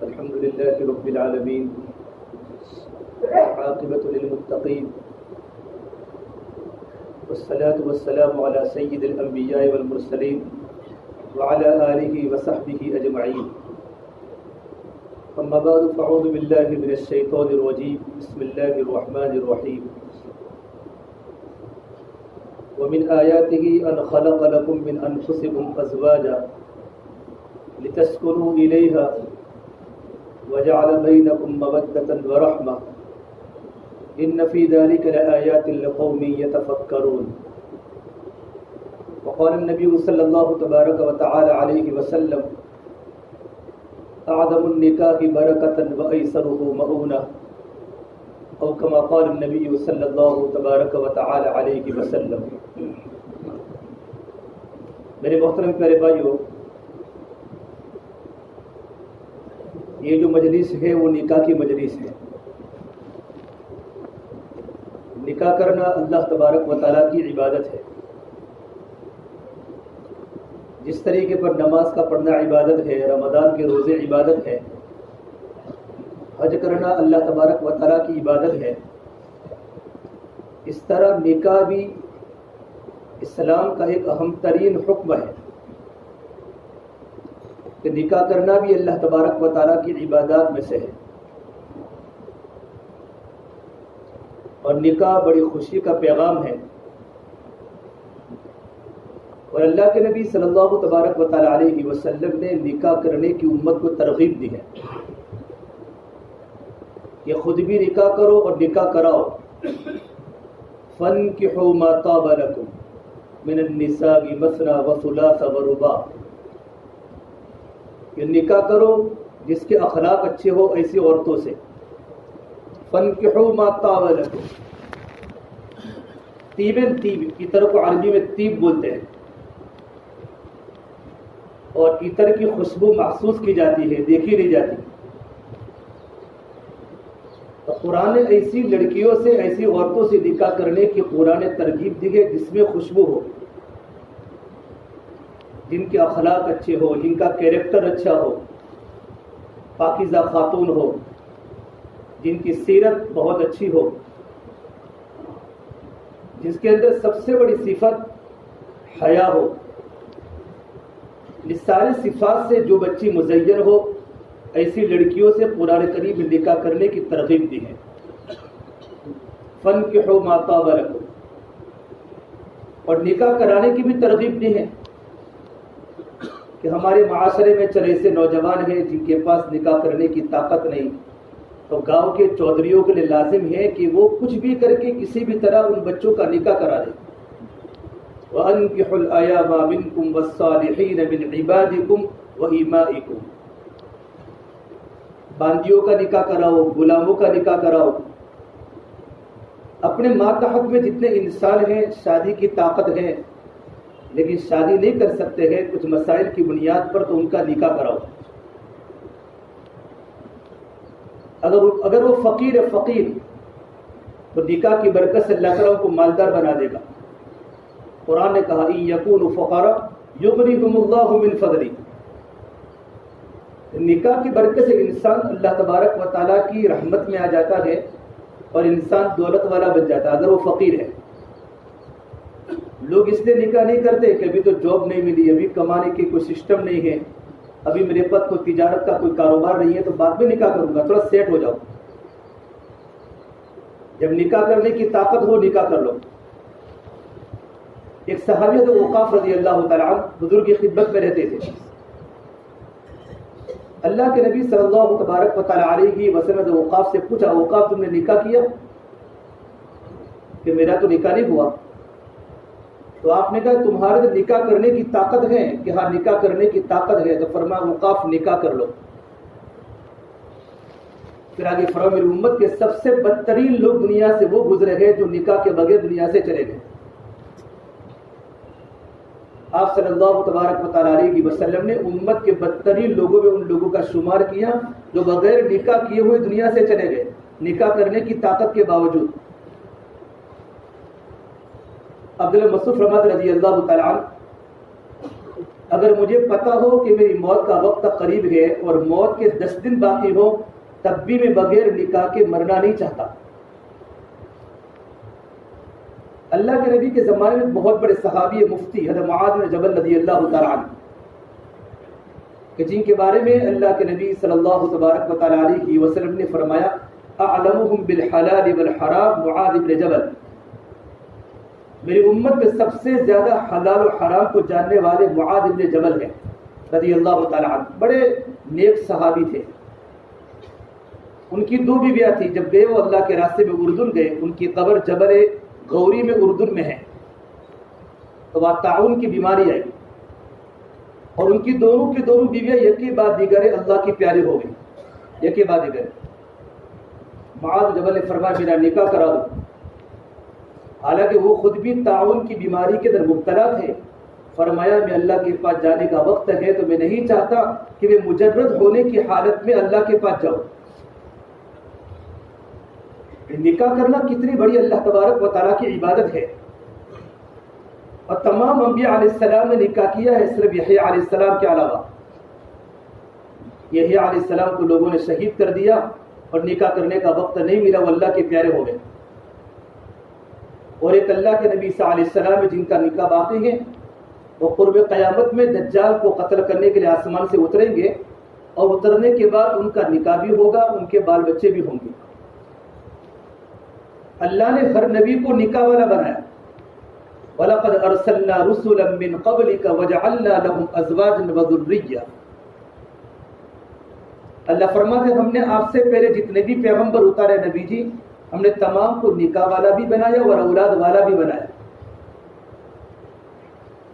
الحمد لله رب العالمين عاقبة للمتقين والصلاة والسلام على سيد الأنبياء والمرسلين وعلى آله وصحبه أجمعين أما بعد فأعوذ بالله من الشيطان الرجيم بسم الله الرحمن الرحيم ومن آياته أن خلق لكم من أنفسكم أزواجا لتسكنوا إليها وجعل بينكم مودة ورحمة إن في ذلك لآيات لقوم يتفكرون وقال النبي صلى الله تبارك وتعالى عليه وسلم أعظم النكاح بركة وأيسره مؤونة أو كما قال النبي صلى الله تبارك وتعالى عليه وسلم. میرے محترم پیارے بھائیو، یہ جو مجلس ہے وہ نکاح کی مجلس ہے. نکاح کرنا اللہ تبارک و تعالیٰ کی عبادت ہے. جس طریقے پر نماز کا پڑھنا عبادت ہے، رمضان کے روزے عبادت ہے، حج کرنا اللہ تبارک و تعالیٰ کی عبادت ہے، اس طرح نکاح بھی اسلام کا ایک اہم ترین حکم ہے کہ نکاح کرنا بھی اللہ تبارک و تعالیٰ کی عبادات میں سے ہے. اور نکاح بڑی خوشی کا پیغام ہے، اور اللہ کے نبی صلی اللہ تبارک و تعالیٰ علیہ وسلم نے نکاح کرنے کی امت کو ترغیب دی ہے کہ خود بھی نکاح کرو اور نکاح کراؤ. فَانْكِحُوا مَا طَابَ لَكُمْ مِنَ النِّسَاءِ مَثْنَىٰ وَثُلَاثَ وَرُبَاعَ. کہ نکاح کرو جس کے اخلاق اچھے ہو ایسی عورتوں سے. فَانْكِحُوا مَا طَابَ لَكُمْ. طیبن، طیب عطر کو عربی میں طیب بولتے ہیں، اور عطر کی خوشبو محسوس کی جاتی ہے، دیکھی نہیں جاتی. تو قرآن نے ایسی لڑکیوں سے، ایسی عورتوں سے نکاح کرنے کی قرآن نے ترغیب دی ہے جس میں خوشبو ہو، جن کے اخلاق اچھے ہو، جن کا کیریکٹر اچھا ہو، پاکیزہ خاتون ہو، جن کی سیرت بہت اچھی ہو، جس کے اندر سب سے بڑی صفت حیا ہو. اس ساری صفات سے جو بچی مزین ہو، ایسی لڑکیوں سے قرآن کریم میں نکاح کرنے کی ترغیب دی ہے. فَانْكِحُوا مَا طَابَ لَكُمْ. اور نکاح کرانے کی بھی ترغیب دی ہے کہ ہمارے معاشرے میں چند ایسے نوجوان ہیں جن کے پاس نکاح کرنے کی طاقت نہیں، تو گاؤں کے چودھریوں کے لیے لازم ہے کہ وہ کچھ بھی کر کے کسی بھی طرح ان بچوں کا نکاح کرا دیں. وَأَنْكِحُوا الْأَيَامَ مِنْكُمْ وَالصَّالِحِينَ مِنْ عِبَادِكُمْ وَإِمَائِكُمْ. باندیوں کا نکاح کراؤ، غلاموں کا نکاح کراؤ. اپنے ماتحت میں جتنے انسان ہیں شادی کی طاقت ہے لیکن شادی نہیں کر سکتے ہیں کچھ مسائل کی بنیاد پر، تو ان کا نکاح کراؤ. اگر وہ فقیر ہے، فقیر، تو نکاح کی برکت سے اللہ تعالیٰ کو مالدار بنا دے گا. قرآن نے کہا إِن يَكُونُوا فُقَرَاءَ يُغْنِهُمُ اللَّهُ مِنْ فَضْلِهِ. نکاح کی برکت سے انسان اللہ تبارک و تعالیٰ کی رحمت میں آ جاتا ہے اور انسان دولت والا بن جاتا ہے اگر وہ فقیر ہے. لوگ اس لیے نکاح نہیں کرتے کہ ابھی تو جاب نہیں ملی، ابھی کمانے کی کوئی سسٹم نہیں ہے، ابھی میرے پاس کوئی تجارت کا کوئی کاروبار نہیں ہے، تو بعد میں نکاح کروں گا، تھوڑا سیٹ ہو جاؤ. جب نکاح کرنے کی طاقت ہو نکاح کر لو. ایک صحابی حضرت وقاف رضی اللہ تعالیٰ عنہ بزرگ کی خدمت میں رہتے تھے. اللہ کے نبی صلی اللہ تبارک و تعالیٰ علیہ وسلم نے وقاف سے پوچھا، وقاف تم نے نکاح کیا؟ کہ میرا تو نکاح نہیں ہوا. تو تو آپ نے کہا تمہارے تو نکاح کرنے کی طاقت ہے؟ کہ ہاں نکاح کرنے کی طاقت ہے. تو فرمایا وقاف نکاح کر لو. پھر آگے فرمایا میری امت کے سب سے بدترین لوگ دنیا سے وہ گزرے ہیں جو نکاح کے بغیر دنیا سے چلے گئے. آپ صلی اللہ تبارک و تعالیٰ علیہ وسلم نے امت کے بدترین لوگوں میں ان لوگوں کا شمار کیا جو بغیر نکاح کیے ہوئے دنیا سے چلے گئے نکاح کرنے کی طاقت کے باوجود. عبداللہ مسعود فرماتے رضی اللہ تعالیٰ عنہ اگر مجھے پتا ہو کہ میری موت کا وقت قریب ہے اور موت کے 10 دن باقی ہو تب بھی میں بغیر نکاح کے مرنا نہیں چاہتا. اللہ کے نبی کے زمانے میں بہت بڑے صحابی مفتی حضرت معاذ بن جبل رضی اللہ تعالیٰ عنہ کہ جن کے بارے میں اللہ کے نبی صلی اللہ تبارک و تعالیٰ علیہ وسلم نے فرمایا اعلمهم بالحلال والحرام معاذ بن جبل. میری امت میں سب سے زیادہ حلال و حرام کو جاننے والے معاذ بن جبل ہیں رضی اللہ تعالیٰ عنہ. بڑے نیک صحابی تھے. ان کی 2 بیویاں تھیں. جب گئے وہ اللہ کے راستے میں اردن گئے ان کی قبر جبل غوری میں اردن میں ہے. تو وہاں طاعون کی بیماری آئی اور ان کی دونوں کی دونوں بیویاں یکی بعد دیگر اللہ کی پیاری ہو گئی. یکی بعد دیگر معاذ جبل نے فرمایا میرا نکاح کرا دو. حالانکہ وہ خود بھی طاعون کی بیماری کے اندر مبتلا تھے. فرمایا میں اللہ کے پاس جانے کا وقت ہے تو میں نہیں چاہتا کہ میں مجرد ہونے کی حالت میں اللہ کے پاس جاؤں. نکاح کرنا کتنی بڑی اللہ تبارک و تعالیٰ کی عبادت ہے. اور تمام انبیاء علیہ السلام نے نکاح کیا ہے صرف یحییٰ علیہ السلام کے علاوہ. یحییٰ علیہ السلام کو لوگوں نے شہید کر دیا اور نکاح کرنے کا وقت نہیں ملا. وہ اللہ کے پیارے ہو گئے. اور ایک اللہ کے نبی صلی اللہ علیہ السلام جن کا نکاح باقی ہے وہ قرب قیامت میں دجال کو قتل کرنے کے لیے آسمان سے اتریں گے اور اترنے کے بعد ان کا نکاح بھی ہوگا ان کے بال بچے بھی ہوں گے. اللہ نے ہر نبی کو نکاح والا بنایا. وَلَقَدْ أَرْسَلْنَا رُسُلًا مِّن قَبْلِكَ وَجَعَلْنَا لَهُمْ أَزْوَاجًا وَذُرِّيَّةً. اللہ فرماتے ہم نے آپ سے پہلے جتنے بھی پیغمبر اتارے نبی جی ہم نے تمام کو نکاح والا بھی بنایا اور اولاد والا بھی بنایا.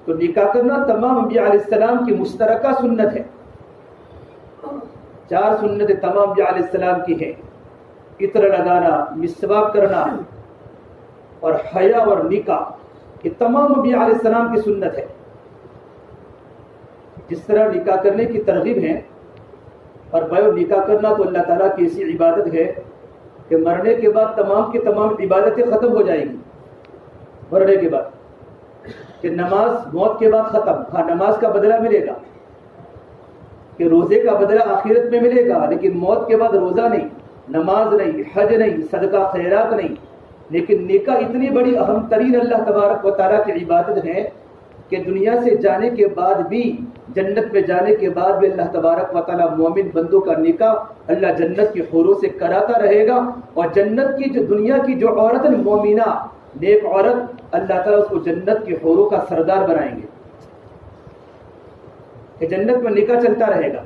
تو نکاح کرنا تمام انبیاء علیہ السلام کی مشترکہ سنت ہے. 4 سنتیں تمام انبیاء علیہ السلام کی ہیں. عطر لگانا, مسواک کرنا اور حیا اور نکاح یہ تمام انبیاء علیہ السلام کی سنت ہے. جس طرح نکاح کرنے کی ترغیب ہے اور بھائی نکاح کرنا تو اللہ تعالیٰ کی ایسی عبادت ہے کہ مرنے کے بعد تمام کی تمام عبادتیں ختم ہو جائیں گی. مرنے کے بعد کہ نماز موت کے بعد ختم. ہاں نماز کا بدلہ ملے گا کہ روزے کا بدلہ آخرت میں ملے گا لیکن موت کے بعد روزہ نہیں, نماز نہیں, حج نہیں, صدقہ خیرات نہیں. لیکن نکاح اتنی بڑی اہم ترین اللہ تبارک و تعالیٰ کی عبادت ہے کہ دنیا سے جانے کے بعد بھی جنت میں جانے کے بعد بھی اللہ تبارک و تعالیٰ مومن بندوں کا نکاح اللہ جنت کی حوروں سے کراتا رہے گا. اور جنت کی جو دنیا کی جو عورت مومنہ نیک عورت اللہ تعالیٰ اس کو جنت کی حوروں کا سردار بنائیں گے کہ جنت میں نکاح چلتا رہے گا.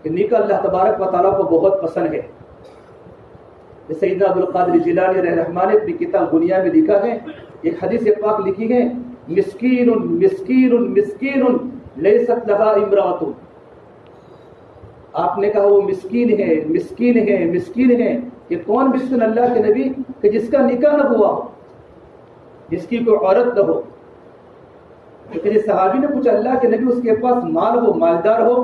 کہ نکاح اللہ تبارک و تعالیٰ کو بہت پسند ہے. سیدنا ابوالقادر جیلانی رحمہ اللہ نے اپنی کتاب غنیہ میں لکھا ہے ایک حدیث پاک لکھی ہے مسکین مسکین مسکین لیست لہا امرأۃ. آپ نے کہا وہ مسکین ہے مسکین ہے مسکین ہے. یہ کون مسکین اللہ کے نبی کہ جس کا نکاح نہ ہوا ہو, جس کی کوئی عورت نہ ہو. کہ صحابی نے پوچھا اللہ کے نبی اس کے پاس مال ہو مالدار ہو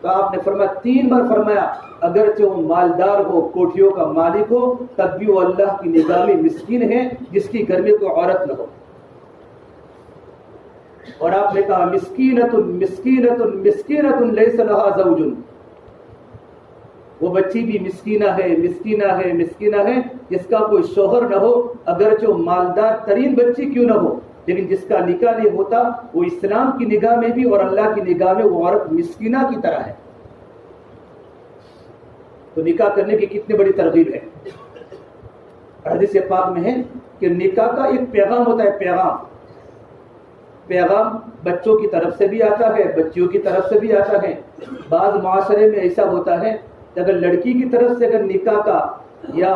تو آپ نے فرمایا 3 بار فرمایا اگرچہ وہ مالدار ہو کوٹھیوں کا مالک ہو تب بھی وہ اللہ کی نگاہ میں مسکین ہے جس کی گھر میں کوئی عورت نہ ہو. اور آپ نے کہا مسکینۃ مسکینۃ مسکینۃ لیس لہا زوج. وہ بچی بھی مسکینہ ہے مسکینہ ہے مسکینہ ہے جس کا کوئی شوہر نہ ہو اگرچہ وہ مالدار ترین بچی کیوں نہ ہو لیکن جس کا نکاح نہیں ہوتا وہ اسلام کی نگاہ میں بھی اور اللہ کی نگاہ میں وہ عورت مسکینہ کی طرح ہے. تو نکاح کرنے کی کتنی بڑی ترغیب ہے. حدیث پاک میں ہے کہ نکاح کا ایک پیغام ہوتا ہے. پیغام بچوں کی طرف سے بھی آتا ہے بچیوں کی طرف سے بھی آتا ہے. بعض معاشرے میں ایسا ہوتا ہے کہ اگر لڑکی کی طرف سے اگر نکاح کا یا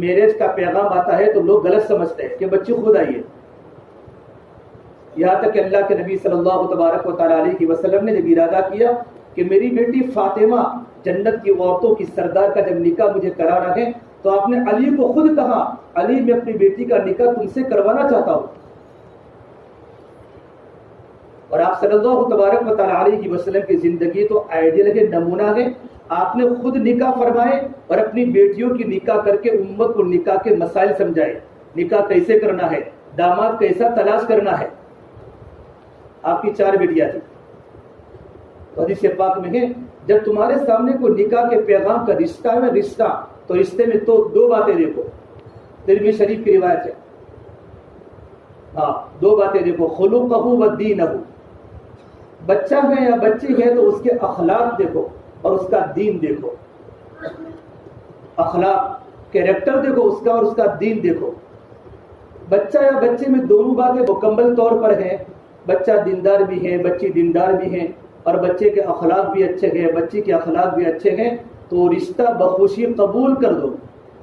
میرج کا پیغام آتا ہے تو لوگ غلط سمجھتے ہیں کہ بچی خود آئی ہے. یہاں تک کہ اللہ کے نبی صلی اللہ تبارک و تعالیٰ علیہ وسلم نے جب ارادہ کیا کہ میری بیٹی فاطمہ جنت کی عورتوں کی سردار کا جب نکاح مجھے کرانا ہے تو آپ نے علی کو خود کہا علی میں اپنی بیٹی کا نکاح تم سے کروانا چاہتا ہوں. اور آپ صلی اللہ تبارک و تعالیٰ علیہ وسلم کی زندگی تو آئیڈیل ہے, نمونہ ہے. آپ نے خود نکاح فرمائے اور اپنی بیٹیوں کی نکاح کر کے امت کو نکاح کے مسائل سمجھائے, نکاح کیسے کرنا ہے, داماد کیسا تلاش کرنا ہے. آپ کی 4 بیٹیاں تھیں. حدیث پاک میں ہے جب تمہارے سامنے کوئی نکاح کے پیغام کا رشتہ ہے رشتہ تو رشتے میں تو 2 باتیں دیکھو. ترمذی شریف کی روایت ہے. ہاں 2 باتیں دیکھو, خلقہ و دینہ. بچہ ہے یا بچی ہے تو اس کے اخلاق دیکھو اور اس کا دین دیکھو. اخلاق کیریکٹر دیکھو اس کا اور اس کا دین دیکھو. بچہ یا بچے میں دونوں باتیں مکمل طور پر ہیں. بچہ دیندار بھی ہے, بچی دیندار بھی ہیں اور بچے کے اخلاق بھی اچھے ہیں, بچی کے اخلاق بھی اچھے ہیں تو رشتہ بخوشی قبول کر دو.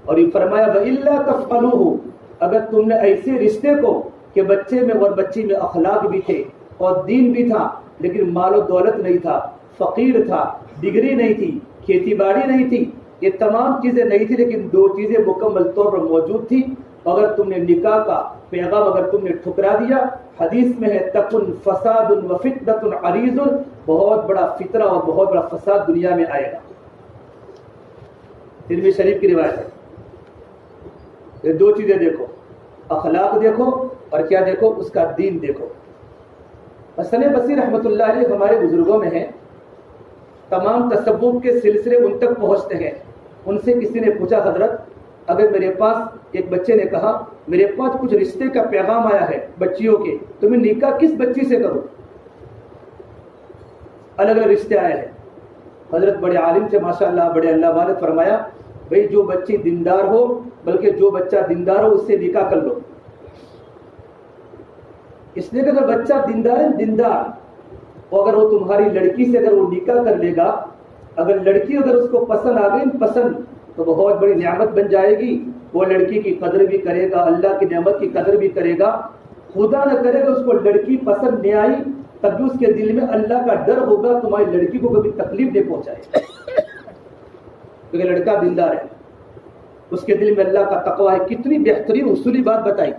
اور یہ فرمایا وَإِلَّا تَفْعَلُوهُ, اگر تم نے ایسے رشتے کو کہ بچے میں اور بچی میں اخلاق بھی تھے اور دین بھی تھا لیکن مال و دولت نہیں تھا, فقیر تھا, ڈگری نہیں تھی, کھیتی باڑی نہیں تھی, یہ تمام چیزیں نہیں تھی لیکن 2 چیزیں مکمل طور پر موجود تھی, اگر تم نے نکاح کا پیغام اگر تم نے ٹھکرا دیا, حدیث میں ہے تکن فساد و فتنۃ عریض, بہت بڑا فتنہ اور بہت بڑا فساد دنیا میں آئے گا. ترمذی شریف کی روایت ہے. یہ 2 چیزیں دیکھو, اخلاق دیکھو اور کیا دیکھو, اس کا دین دیکھو. حسن بصری رحمۃ اللہ علیہ ہمارے بزرگوں میں ہیں, تمام تصوف کے سلسلے ان تک پہنچتے ہیں. ان سے کسی نے پوچھا حضرت اگر میرے پاس, ایک بچے نے کہا میرے پاس کچھ رشتے کا پیغام آیا ہے بچیوں کے, تو میں نکاح کس بچی سے کروں؟ الگ الگ رشتے آئے ہیں. حضرت بڑے عالم تھے ماشاءاللہ, بڑے اللہ والے, فرمایا بھئی جو بچی دیندار ہو, بلکہ جو بچہ دیندار ہو اس سے نکاح کر لو. اس لیے کہ اگر بچہ دیندار ہے دیندار, اور اگر وہ تمہاری لڑکی سے اگر وہ نکاح کر لے گا, اگر لڑکی اگر اس کو پسند آ گئی پسند, تو بہت بڑی نعمت بن جائے گی. وہ لڑکی کی قدر بھی کرے گا, اللہ کی نعمت کی قدر بھی کرے گا. خدا نہ کرے گا اس کو لڑکی پسند نہیں آئی, تب بھی اس کے دل میں اللہ کا ڈر ہوگا, تمہاری لڑکی کو کبھی تکلیف نہیں پہنچائے کیونکہ لڑکا دیندار ہے, اس کے دل میں اللہ کا تقویٰ ہے. کتنی بہترین اصولی بات بتائی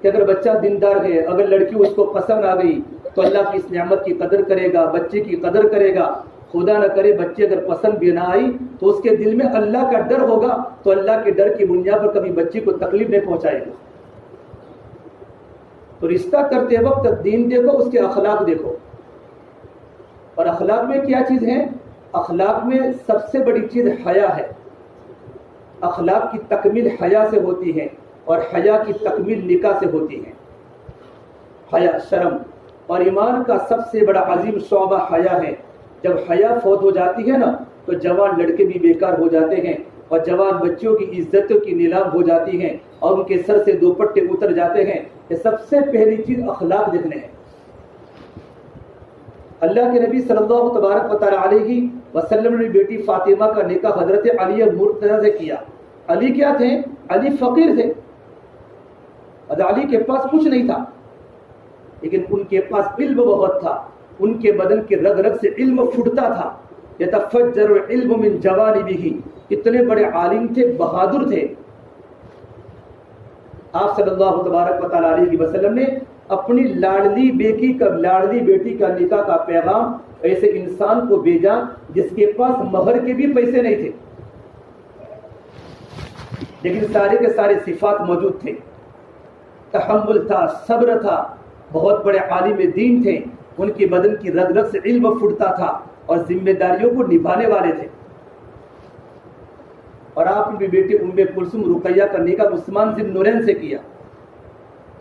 کہ اگر بچہ دیندار ہے, اگر لڑکی اس کو پسند آ گئی تو اللہ کی اس نعمت کی قدر کرے گا, بچے کی قدر کرے گا. خدا نہ کرے بچے اگر پسند بھی نہ آئی تو اس کے دل میں اللہ کا ڈر ہوگا, تو اللہ کے ڈر کی بنیاد پر کبھی بچی کو تکلیف نہیں پہنچائے گا. تو رشتہ کرتے وقت دین دیکھو, اس کے اخلاق دیکھو. اور اخلاق میں کیا چیز ہے؟ اخلاق میں سب سے بڑی چیز حیا ہے. اخلاق کی تکمیل حیا سے ہوتی ہے اور حیا کی تکمیل نکاح سے ہوتی ہے. حیا, شرم اور ایمان کا سب سے بڑا عظیم شعبہ حیا ہے. جب حیا فوت ہو جاتی ہے نا تو جوان لڑکے بھی بیکار ہو جاتے ہیں اور جوان بچوں کی عزتوں کی نیلام ہو جاتی ہیں اور ان کے سر سے دوپٹے اتر جاتے ہیں. یہ سب سے پہلی چیز اخلاق دیکھنے ہیں. اللہ کے نبی صلی اللہ تبارک و تعالیٰ علیہ وسلم نے بیٹی فاطمہ کا نکاح حضرت علی مرتضیٰ سے کیا. علی کیا تھے؟ علی فقیر تھے. علی کے پاس کچھ نہیں تھا لیکن ان کے پاس علم بہت تھا. ان کے بدن کے رگ رگ سے علم پھوٹتا تھا. یتفجر العلم من جوانبہ, اتنے بڑے عالم تھے, بہادر تھے. آپ صلی اللہ تبارک و تعالیٰ علیہ وسلم نے اپنی لاڈلی بیٹی کا نکاح کا پیغام ایسے انسان کو بھیجا جس کے پاس مہر کے بھی پیسے نہیں تھے, لیکن سارے کے سارے صفات موجود تھے. تحمل تھا, صبر تھا, بہت بڑے عالم دین تھے. ان کے بدن کی رگ رگ سے علم پھوٹتا تھا اور ذمہ داریوں کو نبھانے والے تھے. اور آپ کی بیٹی ام کلثوم رقیہ کا نکاح عثمان بن نورین سے کیا.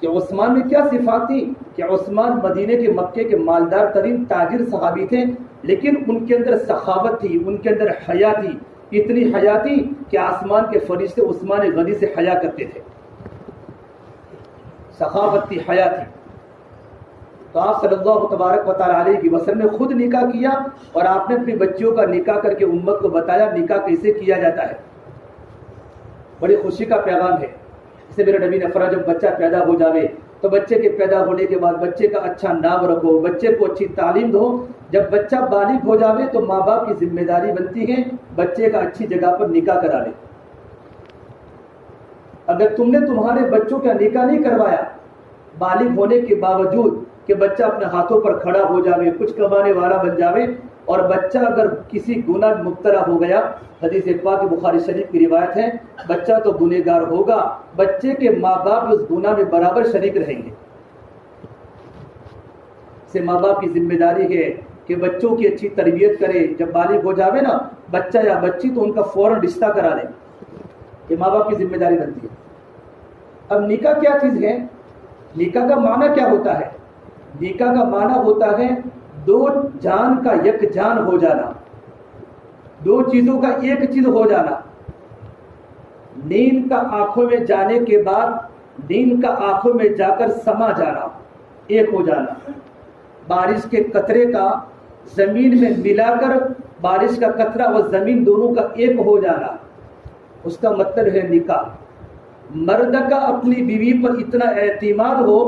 کہ عثمان میں کیا صفات تھی کہ عثمان مدینے کے مکے کے مالدار ترین تاجر صحابی تھے, لیکن ان کے اندر سخاوت تھی, ان کے اندر حیا تھی. اتنی حیا تھی کہ آسمان کے فرشتے عثمان غنی سے حیا کرتے تھے. سخاوت تھی, حیا تھی. تو آپ صلی اللہ تبارک و تعالیٰ علیہ وسلم نے خود نکاح کیا اور آپ نے اپنی بچیوں کا نکاح کر کے امت کو بتایا نکاح کیسے کیا جاتا ہے. بڑی خوشی کا پیغام ہے. جسے میرے نبی نے فرمایا جب بچہ پیدا ہو جاوے تو بچے کے پیدا ہونے کے بعد بچے کا اچھا نام رکھو، بچے کو اچھی تعلیم دو. جب بچہ بالغ ہو جاوے تو ماں باپ کی ذمہ داری بنتی ہے بچے کا اچھی جگہ پر نکاح کرا لے. اگر تم نے تمہارے بچوں کا نکاح نہیں کروایا بالغ ہونے کے باوجود کہ بچہ اپنے ہاتھوں پر کھڑا ہو جاوے، کچھ کمانے والا بن جاوے، اور بچہ اگر کسی گناہ میں مبتلا ہو گیا، حدیث پاک بخاری شریف کی روایت ہے، بچہ تو گنہگار ہوگا، بچے کے ماں باپ اس گناہ میں برابر شریک رہیں گے. سے ماں باپ کی ذمہ داری ہے کہ بچوں کی اچھی تربیت کرے. جب بالغ ہو جاوے نا بچہ یا بچی تو ان کا فوراً رشتہ کرا دیں. یہ ماں باپ کی ذمہ داری بنتی ہے. اب نکاح کیا چیز ہے؟ نکاح کا معنی کیا ہوتا ہے؟ نکاح کا معنی ہوتا ہے دو جان کا یک جان ہو جانا، دو چیزوں کا ایک چیز ہو جانا. نیند کا آنکھوں میں جانے کے بعد نیند کا آنکھوں میں جا کر سما جانا، ایک ہو جانا. بارش کے قطرے کا زمین میں ملا کر بارش کا قطرہ اور زمین دونوں کا ایک ہو جانا، اس کا مطلب ہے نکاح. مرد کا اپنی بیوی پر اتنا اعتماد ہو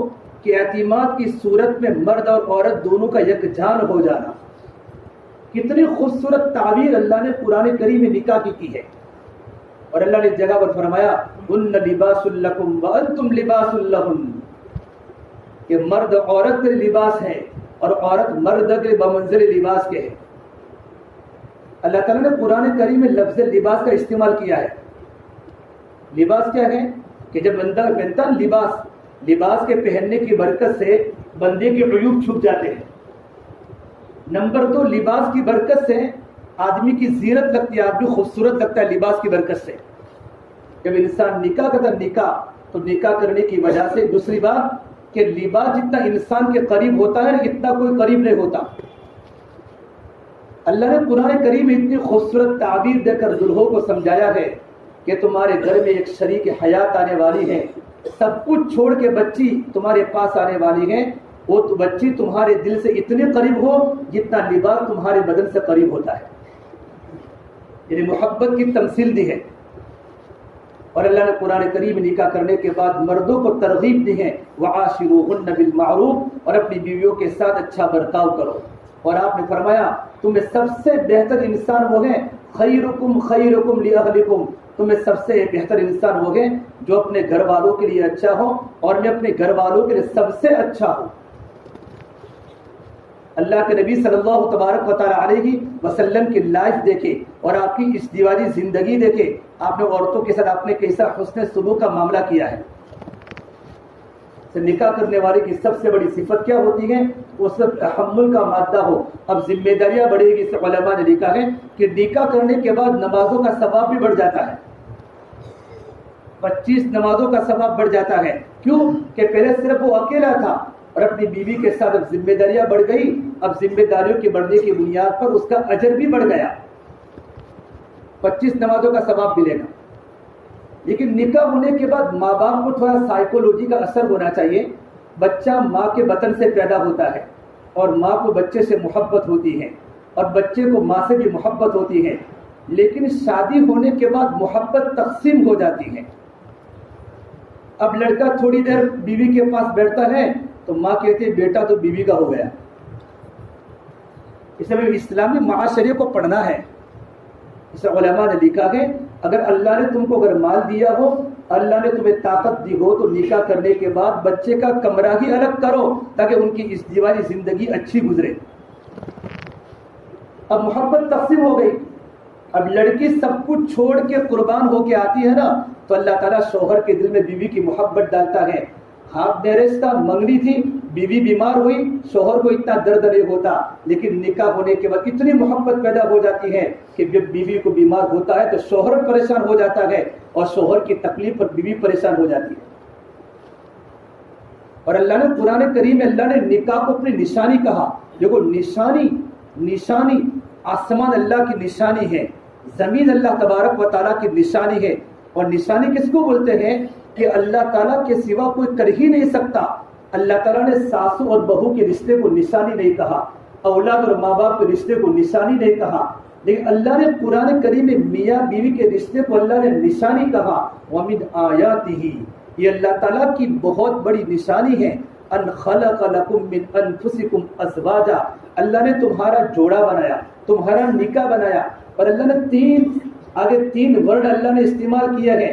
کہ اعتماد کی صورت میں مرد اور عورت دونوں کا یک جان ہو جانا. کتنی خوبصورت تعبیر اللہ نے قرآن کریم میں نکاح کی ہے. اور اللہ نے جگہ پر فرمایا ہن لباس لکم وانتم لباس لہن، کہ مرد عورت کے لباس ہے اور عورت مرد کے بمنزل لباس کے ہے. اللہ تعالیٰ نے قرآن کریم میں لفظ لباس کا استعمال کیا ہے. لباس کیا ہے کہ جب بندہ پہنتا لباس کے پہننے کی برکت سے بندے کے عیوب چھپ جاتے ہیں. نمبر 2، لباس کی برکت سے آدمی کی زینت لگتی ہے، آدمی خوبصورت لگتا ہے لباس کی برکت سے. جب انسان نکاح کرتا نکاح تو نکاح کرنے کی وجہ سے. دوسری بات کہ لباس جتنا انسان کے قریب ہوتا ہے اتنا کوئی قریب نہیں ہوتا. اللہ نے قرآن کریم میں اتنی خوبصورت تعبیر دے کر دلہوں کو سمجھایا ہے کہ تمہارے گھر میں ایک شریک حیات آنے والی ہے، سب کچھ چھوڑ کے بچی تمہارے پاس آنے والی ہے. وہ تو بچی تمہارے دل سے اتنے قریب ہو جتنا لباس تمہارے بدن سے قریب ہوتا ہے. یعنی محبت کی تمثیل دی ہے. اور اللہ نے قرآن کریم نکاح کرنے کے بعد مردوں کو ترغیب دی ہے وعاشروہن بالمعروف، اور اپنی بیویوں کے ساتھ اچھا برتاؤ کرو. اور آپ نے فرمایا تمہیں سب سے بہتر انسان وہ ہیں خیرکم خیرکم لاہلکم، تمہیں سب سے بہتر انسان وہ ہیں جو اپنے گھر والوں کے لیے اچھا ہو، اور میں اپنے گھر والوں کے لیے سب سے اچھا ہوں. اللہ کے نبی صلی اللہ تبارک و تعالی علیہ وسلم کی لائف دیکھے اور آپ کی اس دیوالی زندگی دیکھے. آپ نے عورتوں کے ساتھ آپ نے کیسا حسن سلوک کا معاملہ کیا ہے. نکاح کرنے والے کی سب سے بڑی صفت کیا ہوتی ہے؟ وہ سب تحمل کا مادہ ہو. اب ذمہ داریاں بڑھے گی. اس علماء نے لکھا ہے کہ نکاح کرنے کے بعد نمازوں کا ثواب بھی بڑھ جاتا ہے. 25 نمازوں کا ثواب بڑھ جاتا ہے. کیوں کہ پہلے صرف وہ اکیلا تھا اور اپنی بیوی کے ساتھ اب ذمہ داریاں بڑھ گئی. اب ذمہ داریوں کے بڑھنے کی بنیاد پر اس کا اجر بھی بڑھ گیا. 25 نمازوں کا ثواب ملے گا. لیکن نکاح ہونے کے بعد ماں باپ کو تھوڑا سائیکولوجی کا اثر ہونا چاہیے. بچہ ماں کے بطن سے پیدا ہوتا ہے اور ماں کو بچے سے محبت ہوتی ہے اور بچے کو ماں سے بھی محبت ہوتی ہے. لیکن شادی ہونے کے بعد محبت تقسیم ہو جاتی ہے. اب لڑکا تھوڑی دیر بیوی کے پاس بیٹھتا ہے تو ماں کہتی ہے بیٹا تو بیوی کا ہو گیا. اس میں اسلامی معاشرے کو پڑھنا ہے. اس علماء نے لکھا ہے اگر اللہ نے تم کو اگر مال دیا ہو، اللہ نے تمہیں طاقت دی ہو، تو نکاح کرنے کے بعد بچے کا کمرہ ہی الگ کرو تاکہ ان کی اس دیوالی زندگی اچھی گزرے. اب محبت تقسیم ہو گئی. اب لڑکی سب کچھ چھوڑ کے قربان ہو کے آتی ہے نا تو اللہ تعالیٰ شوہر کے دل میں بیوی کی محبت ڈالتا ہے. ہاتھ میرج تھا، منگنی تھی، بیوی بیمار ہوئی، شوہر کو اتنا درد نہیں ہوتا. لیکن نکاح ہونے کے بعد اتنی محبت پیدا ہو جاتی ہے کہ جب بیوی کو بیمار ہوتا ہے تو شوہر پریشان ہو جاتا ہے اور شوہر کی تکلیف پر بیوی پریشان ہو جاتی ہے. اور اللہ نے قرآن کریم میں اللہ نے نکاح کو اپنی نشانی کہا. دیکھو نشانی آسمان اللہ کی نشانی ہے، زمین اللہ تبارک و تعالیٰ کی نشانی ہے. اور نشانی کس کو بولتے ہیں کہ اللہ تعالیٰ کے سوا کوئی کر ہی نہیں سکتا. اللہ تعالیٰ نے ساسو اور بہو کے رشتے کو نشانی نہیں کہا، اولاد اور ماں باپ کے رشتے کو نشانی نہیں کہا. لیکن اللہ نے قرآن کریم میں میاں بیوی کے رشتے کو اللہ نے نشانی کہا. وَمِنْ آیَاتِهِ، یہ اللہ تعالیٰ کی بہت بڑی نشانی ہے. ان خلق لکم من انفسکم ازواجا، اللہ نے تمہارا جوڑا بنایا، تمہارا نکاح بنایا. اور اللہ نے تین ورڈ اللہ نے استعمال کیا ہے،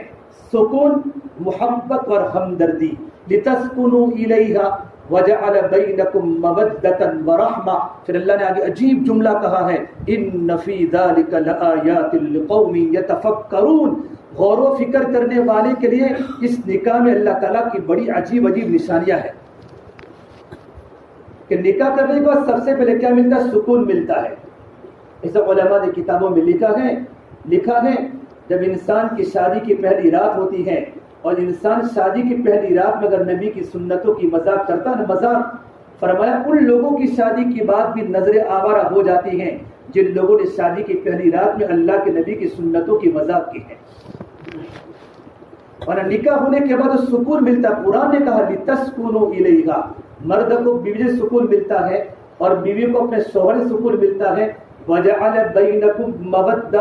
سکون، محبت اور ہمدردی. لتسکنوا الیہا وجعل بینکم مودۃ ورحمہ. پھر اللہ نے آگے عجیب جملہ کہا ہے، ان فی ذلک لآیات لقوم یتفکرون. غور و فکر کرنے والے کے لیے اس نکاح میں اللہ تعالیٰ کی بڑی عجیب نشانیاں ہیں. کہ نکاح کرنے کے بعد سب سے پہلے کیا ملتا ہے؟ سکون ملتا ہے. ایسا علماء نے کتابوں میں لکھا ہے جب انسان کی شادی کی پہلی رات ہوتی ہے اور انسان شادی کی پہلی رات میں اگر نبی کی سنتوں کی مذاق کرتا ہے، مذاق فرمایا ان لوگوں کی شادی کی بات بھی نظر آوارہ ہو جاتی ہیں جن لوگوں نے شادی کی پہلی رات میں اللہ کے نبی کی سنتوں کی مذاق کی ہے. اور نکاح ہونے کے بعد سکون ملتا. قرآن نے کہا لتسکنوا الیہا، مرد کو بیوی سے سکون ملتا ہے اور بیوی کو اپنے شوہر سے سکون ملتا ہے. وجعل بینکم مودۃ،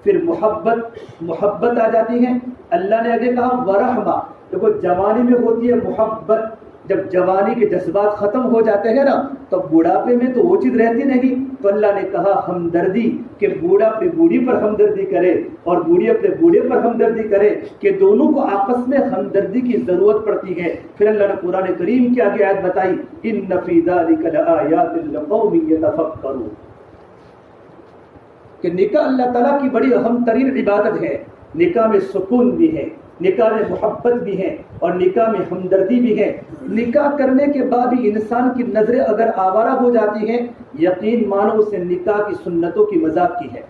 پھر محبت آ جاتی ہے. اللہ نے آگے کہا ورحمہ. دیکھو جوانی میں ہوتی ہے محبت، جب جوانی کے جذبات ختم ہو جاتے ہیں نا تو بڑھاپے میں تو وہ چیز رہتی نہیں. تو اللہ نے کہا ہمدردی، کہ بوڑھا اپنی بوڑھی پر ہمدردی کرے اور بوڑھی اپنے بوڑھے پر ہمدردی کرے، کہ دونوں کو آپس میں ہمدردی کی ضرورت پڑتی ہے. پھر اللہ نے قرآن کریم کی آگے آیت بتائی، ان فی ذلک لآیات لقوم یتفکرون. کہ نکاح اللہ تعالیٰ کی بڑی اہم ترین عبادت ہے. نکاح میں سکون بھی ہے، نکاح میں محبت بھی ہے اور نکاح میں ہمدردی بھی ہے. نکاح کرنے کے بعد بھی انسان کی نظریں اگر آوارہ ہو جاتی ہیں، یقین مانو اسے نکاح کی سنتوں کی مذاق کی ہے.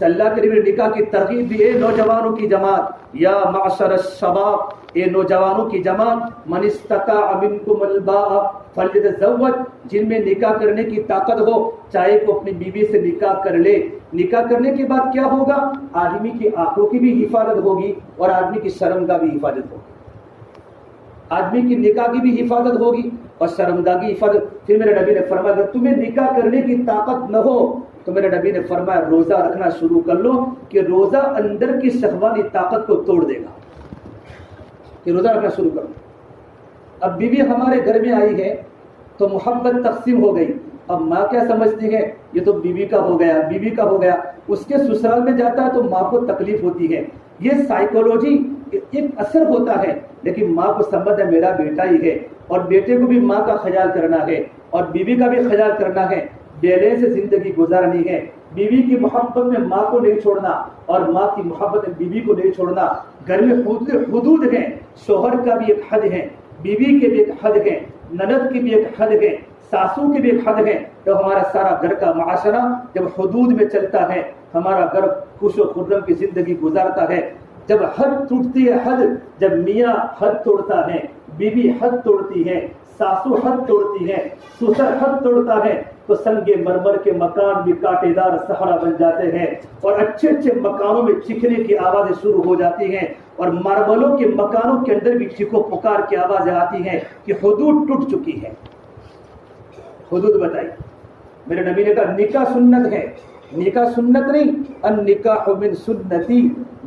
اللہ کے نبی نے نکاح کی ترغیب دی، اے نوجوانوں کی جماعت، یا معشر الشباب، اے نوجوانوں کی جماعت، من استطاع منکم الباء فلیتزوج، جن میں نکاح کرنے کی طاقت ہو چاہے وہ اپنی بیوی سے نکاح کر لے. نکاح کرنے کے بعد کیا ہوگا؟ آدمی کی آنکھوں کی بھی حفاظت ہوگی اور آدمی کی شرم کا بھی حفاظت ہوگی. آدمی کی نکاح کی بھی حفاظت ہوگی اور شرمگاہ کی حفاظت. پھر میرے نبی نے فرمایا اگر تمہیں نکاح کرنے کی طاقت نہ ہو تو میرے نبی نے فرمایا روزہ رکھنا شروع کر لو، کہ روزہ اندر کی شہوانی طاقت کو توڑ دے گا. کہ روزہ رکھنا شروع کر لو. اب بیوی ہمارے گھر میں آئی ہے تو محبت تقسیم ہو گئی. اب ماں کیا سمجھتی ہے؟ یہ تو بیوی کا ہو گیا. اس کے سسرال میں جاتا ہے تو ماں کو تکلیف ہوتی ہے. یہ سائیکولوجی ایک اثر ہوتا ہے، لیکن ماں کو سمجھ ہے میرا بیٹا ہی ہے اور بیٹے کو بھی ماں کا خیال کرنا ہے اور بیوی کا بھی خیال کرنا ہے. بیلے سے زندگی گزارنی ہے. بیوی کی محبت میں ماں کو نہیں چھوڑنا اور ماں کی محبت میں بیوی کو نہیں چھوڑنا. گھر میں حدود ہیں، شوہر کا بھی ایک حد ہے، بیوی کے بھی ایک حد ہے، نند کی بھی ایک حد ہے، ساسو کی بھی ایک حد ہے. تو ہمارا سارا گھر کا معاشرہ جب حدود میں چلتا ہے، ہمارا گھر خوش و خرم کی زندگی گزارتا ہے. جب حد ٹوٹتی ہے، حد جب میاں حد توڑتا ہے، بیوی حد توڑتی ہے، ساسو حد توڑتی ہے، سسر حد توڑتا ہے، تو سنگ مرمر کے مکان بھی کانٹے دار صحرا بن جاتے ہیں اور اچھے اچھے مکانوں میں چیخنے کی آوازیں شروع ہو جاتی ہیں اور ماربلوں کے مکانوں کے اندر بھی چیخو پکار کی آوازیں آتی ہیں کہ حدود ٹوٹ چکی ہے. حدود بتائی. میرے نبی نے کہا نکاح سنت ہے. نکاح سنت نہیں، النکاح من سنتی،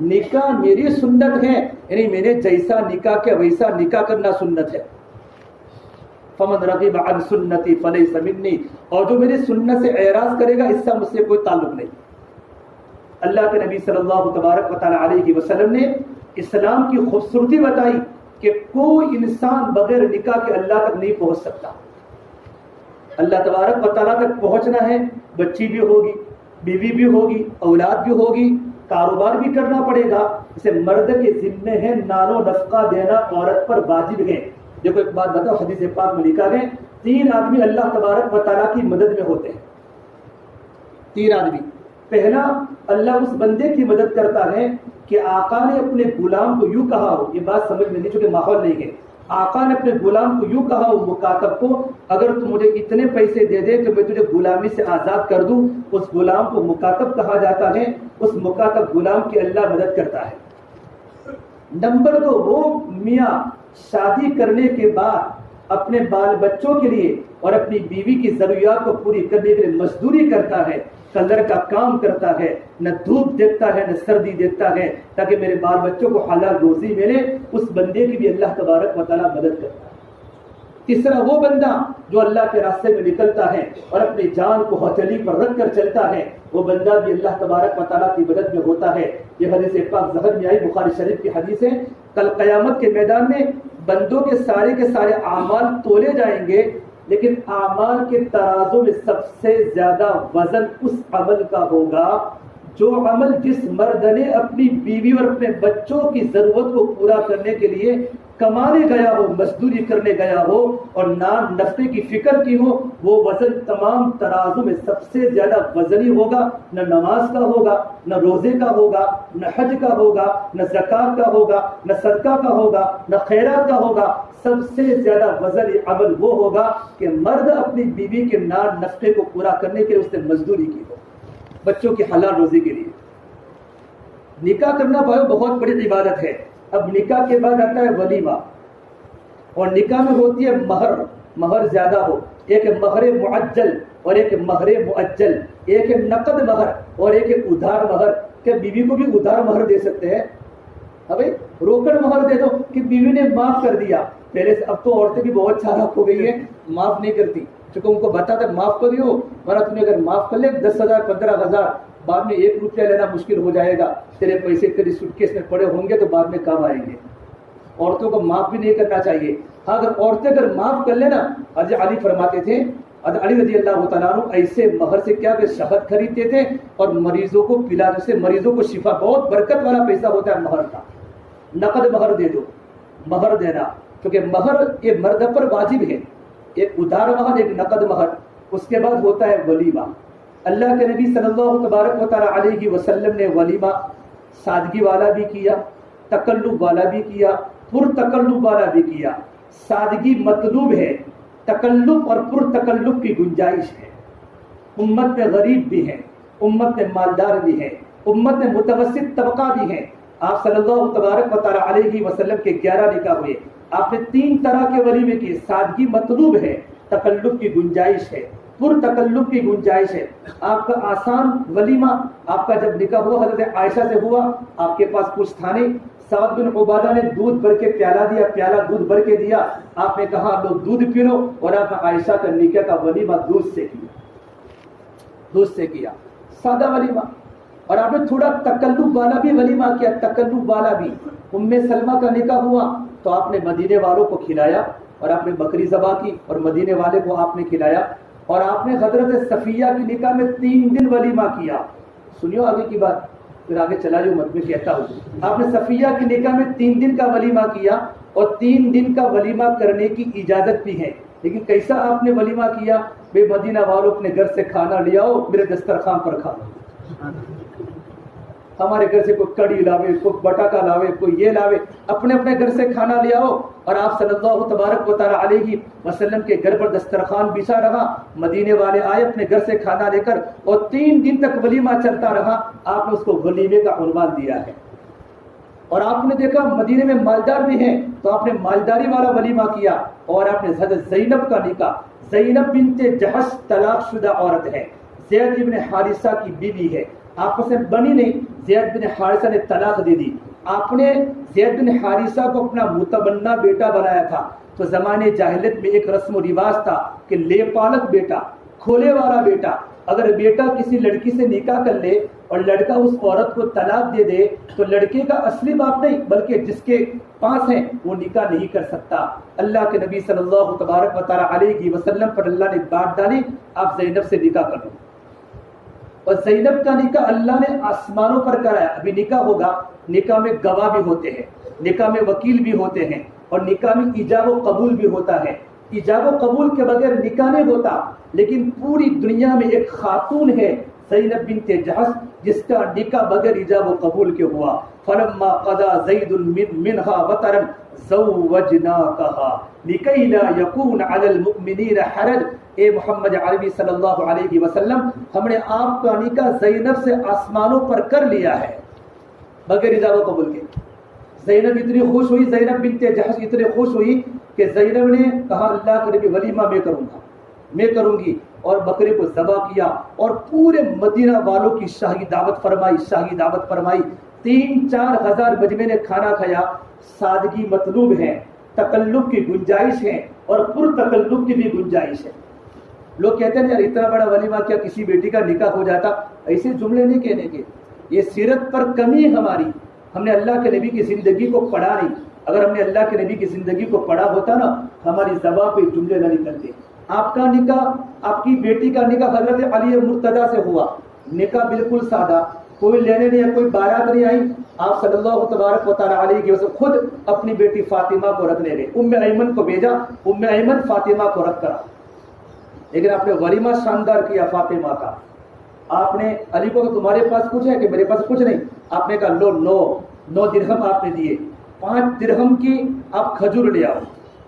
نکاح میری سنت ہے، یعنی میں نے جیسا نکاح کیا ویسا نکاح کرنا سنت ہے. فمن رغب عن سنتی فلیس منی، اور جو میری سنت سے اعراض کرے گا اس سے مجھ سے کوئی تعلق نہیں. اللہ کے نبی صلی اللہ تبارک و تعالی علیہ وسلم نے اسلام کی خوبصورتی بتائی کہ کوئی انسان بغیر نکاح کے اللہ تک نہیں پہنچ سکتا. اللہ تبارک و تعالیٰ تک پہنچنا ہے، بچی بھی ہوگی، بیوی بھی ہوگی، اولاد بھی ہوگی، کاروبار بھی کرنا پڑے گا. اسے مرد کے ذمے ہے نان و نفقہ دینا عورت پر واجب ہے. دیکھو ایک بات بتاؤ، حدیث پاک میں لکھا ہے 3 آدمی اللہ تبارک و تعالیٰ کی مدد میں ہوتے ہیں. 3 آدمی. پہلا، اللہ اس بندے کی مدد کرتا ہے کہ آقا نے اپنے غلام کو یوں کہا ہو، یہ بات سمجھ میں نہیں چونکہ ماحول نہیں ہے، آقا نے اپنے غلام کو یوں کہا ہو مکاتب کو، اگر تم مجھے اتنے پیسے دے دے کہ میں تجھے غلامی سے آزاد کر دوں. اس غلام کو مکاتب کہا جاتا ہے. اس مکاتب غلام کی اللہ مدد کرتا ہے. نمبر 2، وہ میاں شادی کرنے کے بعد اپنے بال بچوں کے لیے اور اپنی بیوی کی ضروریات کو پوری کرنے کے لیے مزدوری کرتا ہے. کلر کا کام کرتا ہے، نہ دھوپ دیکھتا ہے نہ سردی دیکھتا ہے، تاکہ میرے بال بچوں کو حلال روزی ملے، اس بندے کی بھی اللہ تبارک و تعالیٰ مدد کرتا ہے۔ تیسرا وہ بندہ جو اللہ کے راستے میں نکلتا ہے اور اپنی جان کو ہتھیلی پر رکھ کر چلتا ہے، وہ بندہ بھی اللہ تبارک و تعالیٰ کی مدد میں ہوتا ہے۔ یہ حدیث پاک ظاہر میں آئی، بخاری شریف کی حدیث ہے۔ کل قیامت کے میدان میں بندوں کے سارے اعمال تولے جائیں گے، لیکن اعمال کے ترازو میں سب سے زیادہ وزن اس عمل کا ہوگا جو عمل جس مرد نے اپنی بیوی اور اپنے بچوں کی ضرورت کو پورا کرنے کے لیے کمانے گیا ہو، مزدوری کرنے گیا ہو اور نان نفع کی فکر کی ہو، وہ وزن تمام ترازو میں سب سے زیادہ وزنی ہوگا۔ نہ نماز کا ہوگا، نہ روزے کا ہوگا، نہ حج کا ہوگا، نہ زکات کا ہوگا، نہ صدقہ کا ہوگا، نہ خیرات کا ہوگا۔ سب سے زیادہ وزنی عمل وہ ہوگا کہ مرد اپنی بیوی کے نان نفع کو پورا کرنے کے لیے اس نے مزدوری کی ہو، بچوں کی حلال روزی کے لیے۔ نکاح کرنا بہت بڑی عبادت ہے۔ اب نکاح کے بعد آتا ہے ولیمہ، اور نکاح میں ہوتی ہے مہر زیادہ ہو، ایک مہر معجل اور ایک مہر مؤجل، ایک نقد مہر اور ایک ادھار مہر۔ کیا بیوی کو بھی ادھار مہر دے سکتے ہیں؟ اب روکڑ مہر دے دو کہ بیوی نے معاف کر دیا پہلے سے۔ اب تو عورتیں بھی بہت چالاک ہو گئی ہیں، معاف نہیں کرتی، چونکہ ان کو بتاتا معاف کریو، ورنہ تم نے اگر معاف کر لے 10,000 15,000 بعد میں 1 روپیہ لینا مشکل ہو جائے گا، تیرے پیسے تیری سوٹ کیس میں پڑے ہوں گے تو بعد میں کام آئیں گے۔ عورتوں کو معاف بھی نہیں کرنا چاہیے۔ ہاں اگر عورتیں معاف کر لینا، حضرت علی فرماتے تھے، حضرت علی رضی اللہ تعالیٰ عنہ ایسے مہر سے کیا کہ شہد خریدتے تھے اور مریضوں کو پلانے سے مریضوں کو شفا، بہت برکت والا پیسہ ہوتا ہے مہر کا۔ نقد مہر دے دو، مہر دینا، کیونکہ مہر یہ مرد پر واجب ہے، ایک ادھار مہر ایک نقد مہر۔ اس کے بعد ہوتا ہے ولیمہ۔ اللہ کے نبی صلی اللہ تبارک و تعالیٰ علیہ وسلم نے ولیمہ سادگی والا بھی کیا، تکلف والا بھی کیا، پر تکلف والا بھی کیا۔ سادگی مطلوب ہے، تکلف اور پر تکلف کی گنجائش ہے۔ امت میں غریب بھی ہیں، امت میں مالدار بھی ہیں، امت میں متوسط طبقہ بھی ہیں۔ آپ صلی اللہ تبارک و تعالیٰ علیہ وسلم کے 11 نکاح ہوئے، آپ نے 3 طرح کے ولیمے کیے۔ سادگی مطلوب ہے، تکلف کی گنجائش ہے، پر تکلف کی گنجائش ہے۔ آپ کا آسان ولیمہ، آپ کا جب نکاح ہوا حضرت عائشہ سے ہوا، آپ کے پاس کچھ تھا نہیں، سعد بن عبادہ نے دودھ بھر کے پیالہ دیا، پیالہ دودھ بھر کے دیا، آپ نے کہا لو دودھ پی لو، اور آپ نے عائشہ کا نکاح کا ولیمہ دودھ سے کیا، سادہ ولیمہ۔ اور آپ نے تھوڑا تکلف والا بھی ولیمہ کیا، تکلف والا بھی۔ ام سلمہ کا نکاح ہوا تو آپ نے مدینے والوں کو کھلایا، اور آپ نے بکری ذبح کی اور مدینے والے کو آپ نے کھلایا۔ اور آپ نے حضرت صفیہ کی نکاح میں 3 دن ولیمہ کیا۔ سنیو آگے کی بات، پھر آگے چلا جو مت میں کہتا ہوں۔ آپ نے صفیہ کی نکاح میں 3 دن کا ولیمہ کیا، اور 3 دن کا ولیمہ کرنے کی اجازت بھی ہے، لیکن کیسا آپ نے ولیمہ کیا؟ بے مدینہ والوں اپنے گھر سے کھانا لے آؤ، میرے دسترخوان پر کھانا۔ ہمارے گھر سے کوئی کڑی لاوے، کوئی بٹاکا لاوے، کوئی یہ لاوے، اپنے اپنے گھر سے کھانا لے آؤ۔ اور آپ صلی اللہ تبارک و تعالیٰ علیہ وسلم کے گھر پر دسترخوان بچھا رہا، مدینے والے آئے اپنے گھر سے کھانا لے کر، اور 3 دن تک ولیمہ چلتا رہا۔ آپ نے اس کو ولیمے کا عنوان دیا ہے۔ اور آپ نے دیکھا مدینے میں مالدار بھی ہیں تو آپ نے مالداری والا ولیمہ کیا۔ اور آپ نے حضرت زینب کا نکاح، زینب بنت جحش طلاق شدہ عورت ہے، زید بن حارثہ کی بیوی ہے، آپس میں بنی نہیں، زید بن حارثہ نے طلاق دے دی۔ آپ نے زید بن حارثہ کو اپنا متمنا بیٹا بنایا تھا، تو زمانے جاہلیت میں ایک رسم و رواج تھا کہ لے پالک بیٹا، کھولے والا بیٹا، اگر بیٹا کسی لڑکی سے نکاح کر لے اور لڑکا اس عورت کو طلاق دے دے تو لڑکے کا اصلی باپ نہیں بلکہ جس کے پاس ہیں وہ نکاح نہیں کر سکتا۔ اللہ کے نبی صلی اللہ تبارک و تعالیٰ علیہ وسلم پر اللہ نے بات ڈالی، آپ زینب سے نکاح کر لو۔ اور زینب کا نکاح اللہ نے آسمانوں پر کرایا۔ ابھی نکاح ہوگا، نکاح میں گواہ بھی ہوتے ہیں، نکاح میں وکیل بھی ہوتے ہیں، اور نکاح میں ایجاب و قبول بھی ہوتا ہے۔ ایجاب و قبول کے بغیر نکاح نہیں ہوتا، لیکن پوری دنیا میں ایک خاتون ہے زینب بنت جحش جس کا نکاح بغیر ایجاب و قبول کے ہوا۔ فلما قضى زید منها وطرا زوجناکها لکی لا یکون علی المؤمنین حرج۔ اے محمد عربی صلی اللہ علیہ وسلم، ہم نے آپ کا نکاح زینب سے آسمانوں پر کر لیا ہے بغیر ایجاب و قبول کے۔ زینب اتنی خوش ہوئی، زینب بنت جحش اتنی خوش ہوئی کہ زینب نے کہا اللہ کے نبی ولیمہ میں کروں گی، اور بکرے کو ذبح کیا اور پورے مدینہ والوں کی شاہی دعوت فرمائی 3-4 ہزار مجمع نے کھانا کھایا. سادگی مطلوب ہے، تکلف کی گنجائش ہے اور پر تکلف کی بھی گنجائش ہے. لوگ کہتے ہیں یار اتنا بڑا ولیمہ کیا کسی بیٹی کا نکاح ہو جاتا؟ ایسے جملے نہیں کہنے کے، یہ سیرت پر کمی ہے ہماری. ہم نے اللہ کے نبی کی زندگی کو پڑھا نہیں. اگر ہم نے اللہ کے نبی کی زندگی کو پڑھا ہوتا نا، ہماری زبان پہ جملے نہ نکلتے. آپ کا نکاح، آپ کی بیٹی کا نکاح حضرت علی مرتضیٰ سے ہوا. نکاح بالکل سادہ، کوئی لینے نہیں ہے، کوئی بارات نہیں آئی. آپ صلی اللہ تبارک و تعالیٰ علیہ وسلم خود اپنی بیٹی فاطمہ کو رکھنے گئے. ام ایمن کو بھیجا، ام ایمن فاطمہ کو رکھ کرا. لیکن آپ نے ولیمہ شاندار کیا فاطمہ کا. آپ نے علی کو تمہارے پاس کچھ ہے کہ میرے پاس کچھ نہیں؟ آپ نے کہا لو 9 درہم آپ نے دیے. 5 درہم کی آپ کھجور لے آؤ،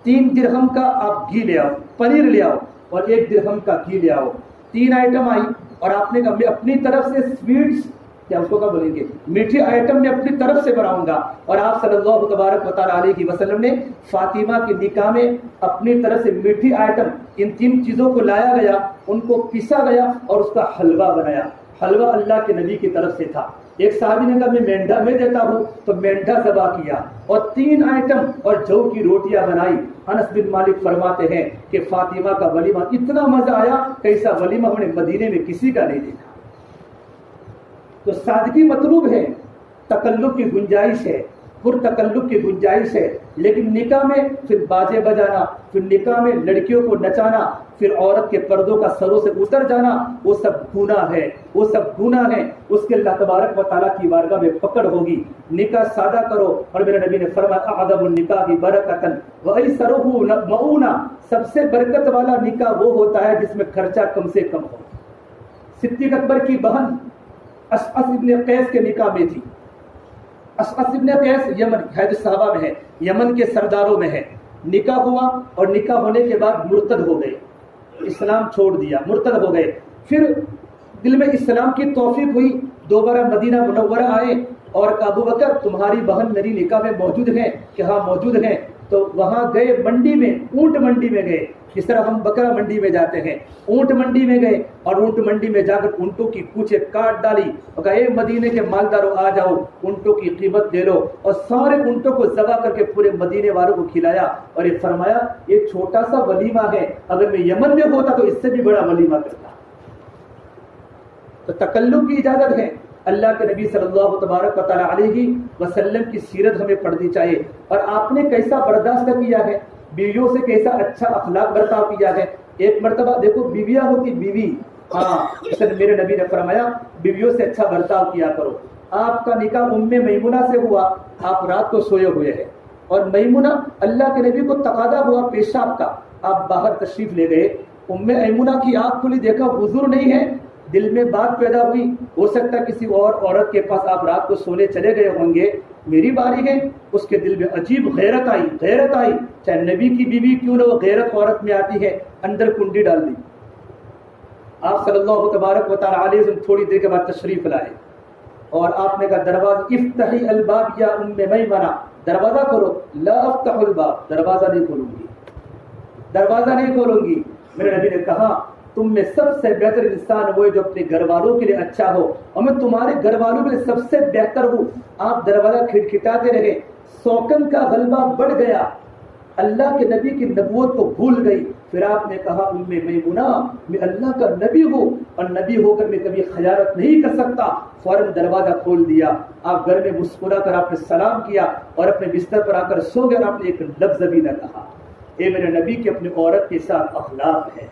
3 درہم کا آپ گھی لے آؤ، پنیر لے آؤ اور 1 درہم کا گھی لے آؤ. 3 آئٹم آئی. اور آپ نے کہا میں اپنی طرف سے سویٹس، کیا اس کو کیا بولیں گے، میٹھی آئٹم میں اپنی طرف سے بناؤں گا. اور آپ صلی اللہ تبارک و تعالیٰ علیہ وسلم نے فاطمہ کے نکاح میں اپنی طرف سے میٹھی آئٹم، ان 3 چیزوں کو لایا گیا، ان کو پیسا گیا اور اس کا حلوہ بنایا. حلوہ اللہ کے نبی کی طرف سے تھا. ایک صحابی نے کہا میں مینڈھا میں دیتا ہوں، تو مینڈھا ذبح کیا اور 3 آئٹم اور جو کی روٹیاں بنائی. انس بن مالک فرماتے ہیں کہ فاطمہ کا ولیمہ اتنا مزہ آیا کہ ایسا ولیمہ ہم نے مدینے میں کسی کا نہیں دیکھا. تو سادگی مطلوب ہے، تکلف کی گنجائش ہے، پر تکلف کی گنجائش ہے. لیکن نکاح میں پھر باجے بجانا، پھر نکاح میں لڑکیوں کو نچانا، پھر عورت کے پردوں کا سروں سے اتر جانا، وہ سب گناہ ہے، وہ سب گناہ ہے. اس کے اللہ تبارک و تعالیٰ کی بارگاہ میں پکڑ ہوگی. نکاح سادہ کرو. اور میرے نبی نے فرمایا اعظم النکاح برکۃ وایسرہ مؤونہ، سب سے برکت والا نکاح وہ ہوتا ہے جس میں خرچہ کم سے کم ہو. صدیق اکبر کی بہن اشعث ابن قیس کے نکاح میں تھی. اشعث ابن قیس یمن حید صحابہ میں ہے، یمن کے سرداروں میں ہے. نکاح ہوا اور نکاح ہونے کے بعد مرتد ہو گئے، اسلام چھوڑ دیا، مرتد ہو گئے. پھر دل میں اسلام کی توفیق ہوئی، دوبارہ مدینہ منورہ آئے اور ابو بکر تمہاری بہن میری نکاح میں موجود ہیں؟ کہ ہاں موجود ہیں. تو وہاں گئے منڈی میں، اونٹ منڈی میں گئے، جس طرح ہم بکرا منڈی میں جاتے ہیں. اونٹ منڈی میں گئے اور اونٹ منڈی میں جا کر اونٹوں کی پوچھیں کاٹ ڈالی اور کہا اے مدینے کے مالداروں آ جاؤ، اونٹوں کی قیمت دے لو. اور سارے اونٹوں کو ذبح کر کے پورے مدینے والوں کو کھلایا اور یہ فرمایا یہ چھوٹا سا ولیمہ ہے، اگر میں یمن میں ہوتا تو اس سے بھی بڑا ولیمہ کرتا. تو تکلف کی اجازت ہے. اللہ کے نبی صلی اللہ تبارک و تعالیٰ علیہ وسلم کی سیرت ہمیں پڑھنی چاہیے. اور آپ نے کیسا برداشت کیا ہے، بیویوں سے کیسا اچھا اخلاق برتاؤ کیا ہے. ایک مرتبہ دیکھو بیویاں ہوتی بیوی، ہاں میرے نبی نے فرمایا بیویوں سے اچھا برتاؤ کیا کرو. آپ کا نکاح ام میمونہ سے ہوا، آپ رات کو سوئے ہوئے ہیں اور میمونہ اللہ کے نبی کو تقاضا ہوا پیشاب کا، آپ باہر تشریف لے گئے. ام میمونہ کی آنکھ کھلی، دیکھا حضور نہیں ہے. دل میں بات پیدا ہوئی، ہو سکتا ہے کسی اور عورت کے پاس آپ رات کو سونے چلے گئے ہوں گے، میری باری ہے. اس کے دل میں عجیب غیرت آئی، چاہے نبی کی بیوی کیوں نہ وہ غیرت عورت میں آتی ہے. اندر کنڈی ڈال دی. آپ صلی اللہ تبارک و تعالیٰ علیہ وسلم تھوڑی دیر کے بعد تشریف لائے اور آپ نے کہا دروازہ افتحی الباب یا ام میمنہ، دروازہ کھولو. لا افتح الباب، دروازہ نہیں کھولوں گی. میرے نبی نے کہا تم میں سب سے بہتر انسان وہ ہے جو اپنے گھر والوں کے لیے اچھا ہو اور میں تمہارے گھر والوں کے لیے سب سے بہتر ہوں. آپ دروازہ کھٹکھٹاتے رہے. سوکن کا غلبہ بڑھ گیا، اللہ کے نبی کی نبوت کو بھول گئی. پھر آپ نے کہا ام میمونہ میں اللہ کا نبی ہوں اور نبی ہو کر میں کبھی خیانت نہیں کر سکتا. فوراً دروازہ کھول دیا. آپ گھر میں مسکرا کر آپ نے سلام کیا اور اپنے بستر پر آ کر سو گئے. آپ نے ایک لفظ بھی نہ کہا. یہ میرے نبی کی اپنی عورت کے ساتھ اخلاق ہے.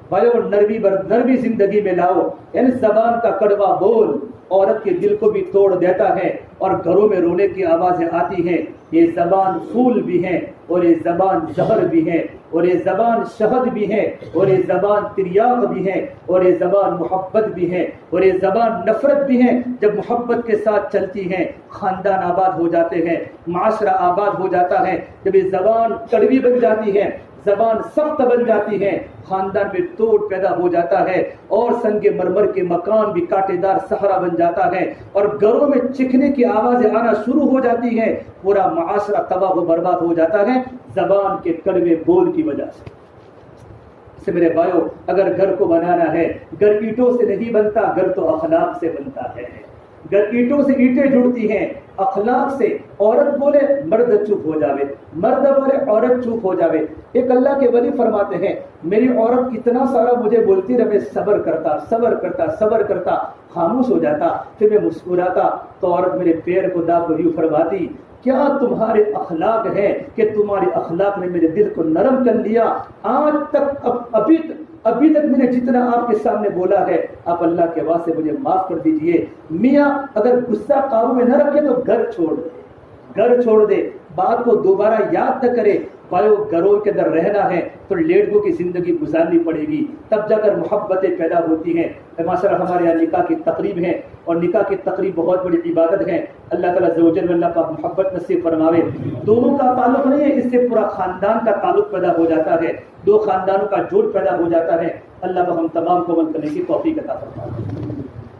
بھائیو نرمی زندگی میں لاؤ. یعنی زبان کا کڑوا بول عورت کے دل کو بھی توڑ دیتا ہے اور گھروں میں رونے کی آوازیں آتی ہیں. یہ زبان پھول بھی ہے اور یہ زبان زہر بھی ہے اور یہ زبان شہد بھی ہے اور یہ زبان تریاق بھی ہے اور یہ زبان محبت بھی ہے اور یہ زبان نفرت بھی ہے. جب محبت کے ساتھ چلتی ہیں خاندان آباد ہو جاتے ہیں، معاشرہ آباد ہو جاتا ہے. جب یہ زبان کڑوی بن جاتی ہے، زبان سخت بن جاتی ہے، خاندان میں توڑ پیدا ہو جاتا ہے اور سنگ مرمر کے مکان بھی کانٹے دار صحرا بن جاتا ہے اور گھروں میں چکھنے کی آوازیں آنا شروع ہو جاتی ہیں. پورا معاشرہ تباہ و برباد ہو جاتا ہے زبان کے کڑوے بول کی وجہ سے. سے میرے بھائیوں، اگر گھر کو بنانا ہے، گھر اینٹوں سے نہیں بنتا، گھر تو اخلاق سے بنتا ہے۔ گھر اینٹوں سے اینٹیں جڑتی ہیں، اخلاق سے۔ عورت بولے مرد چپ ہو جاوے، مرد بولے عورت چپ ہو جاوے۔ ایک اللہ کے ولی فرماتے ہیں میری عورت اتنا سارا مجھے بولتی رہے، صبر کرتا صبر کرتا صبر کرتا، خاموش ہو جاتا، پھر میں مسکراتا تو عورت میرے پیر کو داب یوں فرماتی کیا تمہارے اخلاق ہے کہ تمہارے اخلاق نے میرے دل کو نرم کر لیا۔ آج تک ابھی تک میں نے جتنا آپ کے سامنے بولا ہے، آپ اللہ کے واسطے مجھے معاف کر دیجئے۔ میاں اگر غصہ قابو میں نہ رکھے تو گھر چھوڑ دے، گھر چھوڑ دے، بات کو دوبارہ یاد نہ کرے۔ بھائیو گھروں کے اندر رہنا ہے تو لیڈروں کی زندگی گزارنی پڑے گی، تب جا کر محبتیں پیدا ہوتی ہیں۔ ماشاء اللہ ہمارے یہاں نکاح کی تقریب ہے، اور نکاح کی تقریب بہت بڑی عبادت ہے۔ اللہ تعالیٰ عز و جل اللہ پاک محبت نصیب فرماوے۔ دونوں کا تعلق نہیں ہے، اس سے پورا خاندان کا تعلق پیدا ہو جاتا ہے، دو خاندانوں کا جوڑ پیدا ہو جاتا ہے۔ اللہ کو ہم تمام کو عمل کرنے کی توفیق عطا فرمائے۔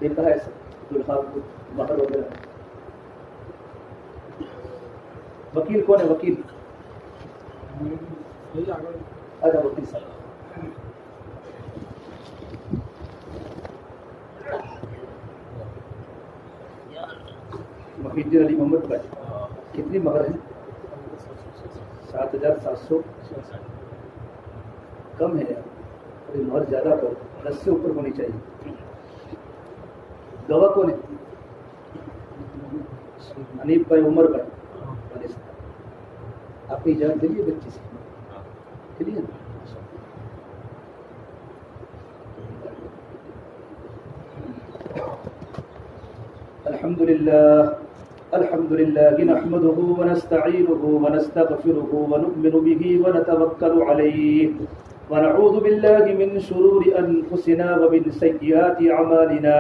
دیکھا ہے دلہا کو مہر وغیرہ۔ وکیل کون ہے؟ وکیل اچھا وکیل صاحب۔ محی علی محمد بھائی کتنی مہر ہے؟ 7,700 کم ہے یار، مہر زیادہ کرو، 10 سے اوپر ہونی چاہیے۔ گواہ کون ہے؟ حنیف بھائی، عمر بھائی، آپ کی اجازت دلیے بچی سے چلیے۔ الحمد لله نحمده ونستعينه ونستغفره ونؤمن به ونتوكل عليه ونعوذ بالله من شرور أنفسنا ومن سيئات أعمالنا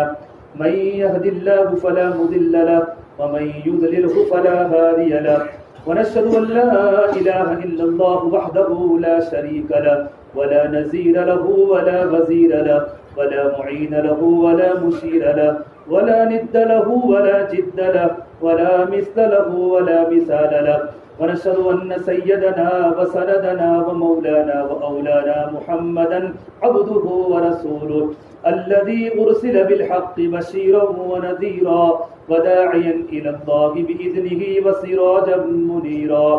من يهد الله فلا مضل له ومن يضلله فلا هادي له ونشهد أن لا إله إلا الله وحده لا شريك له ولا نزير له ولا وزير له ولا معين له ولا مشير له ولا ند له ولا جد له ولا مثل له ولا مثال له ونشهد أن سيدنا وسندنا ومولانا وأولانا محمدا عبده ورسوله الذي أرسل بالحق بشيرا ونذيرا وداعيا إلى الله بإذنه وسراجا منيرا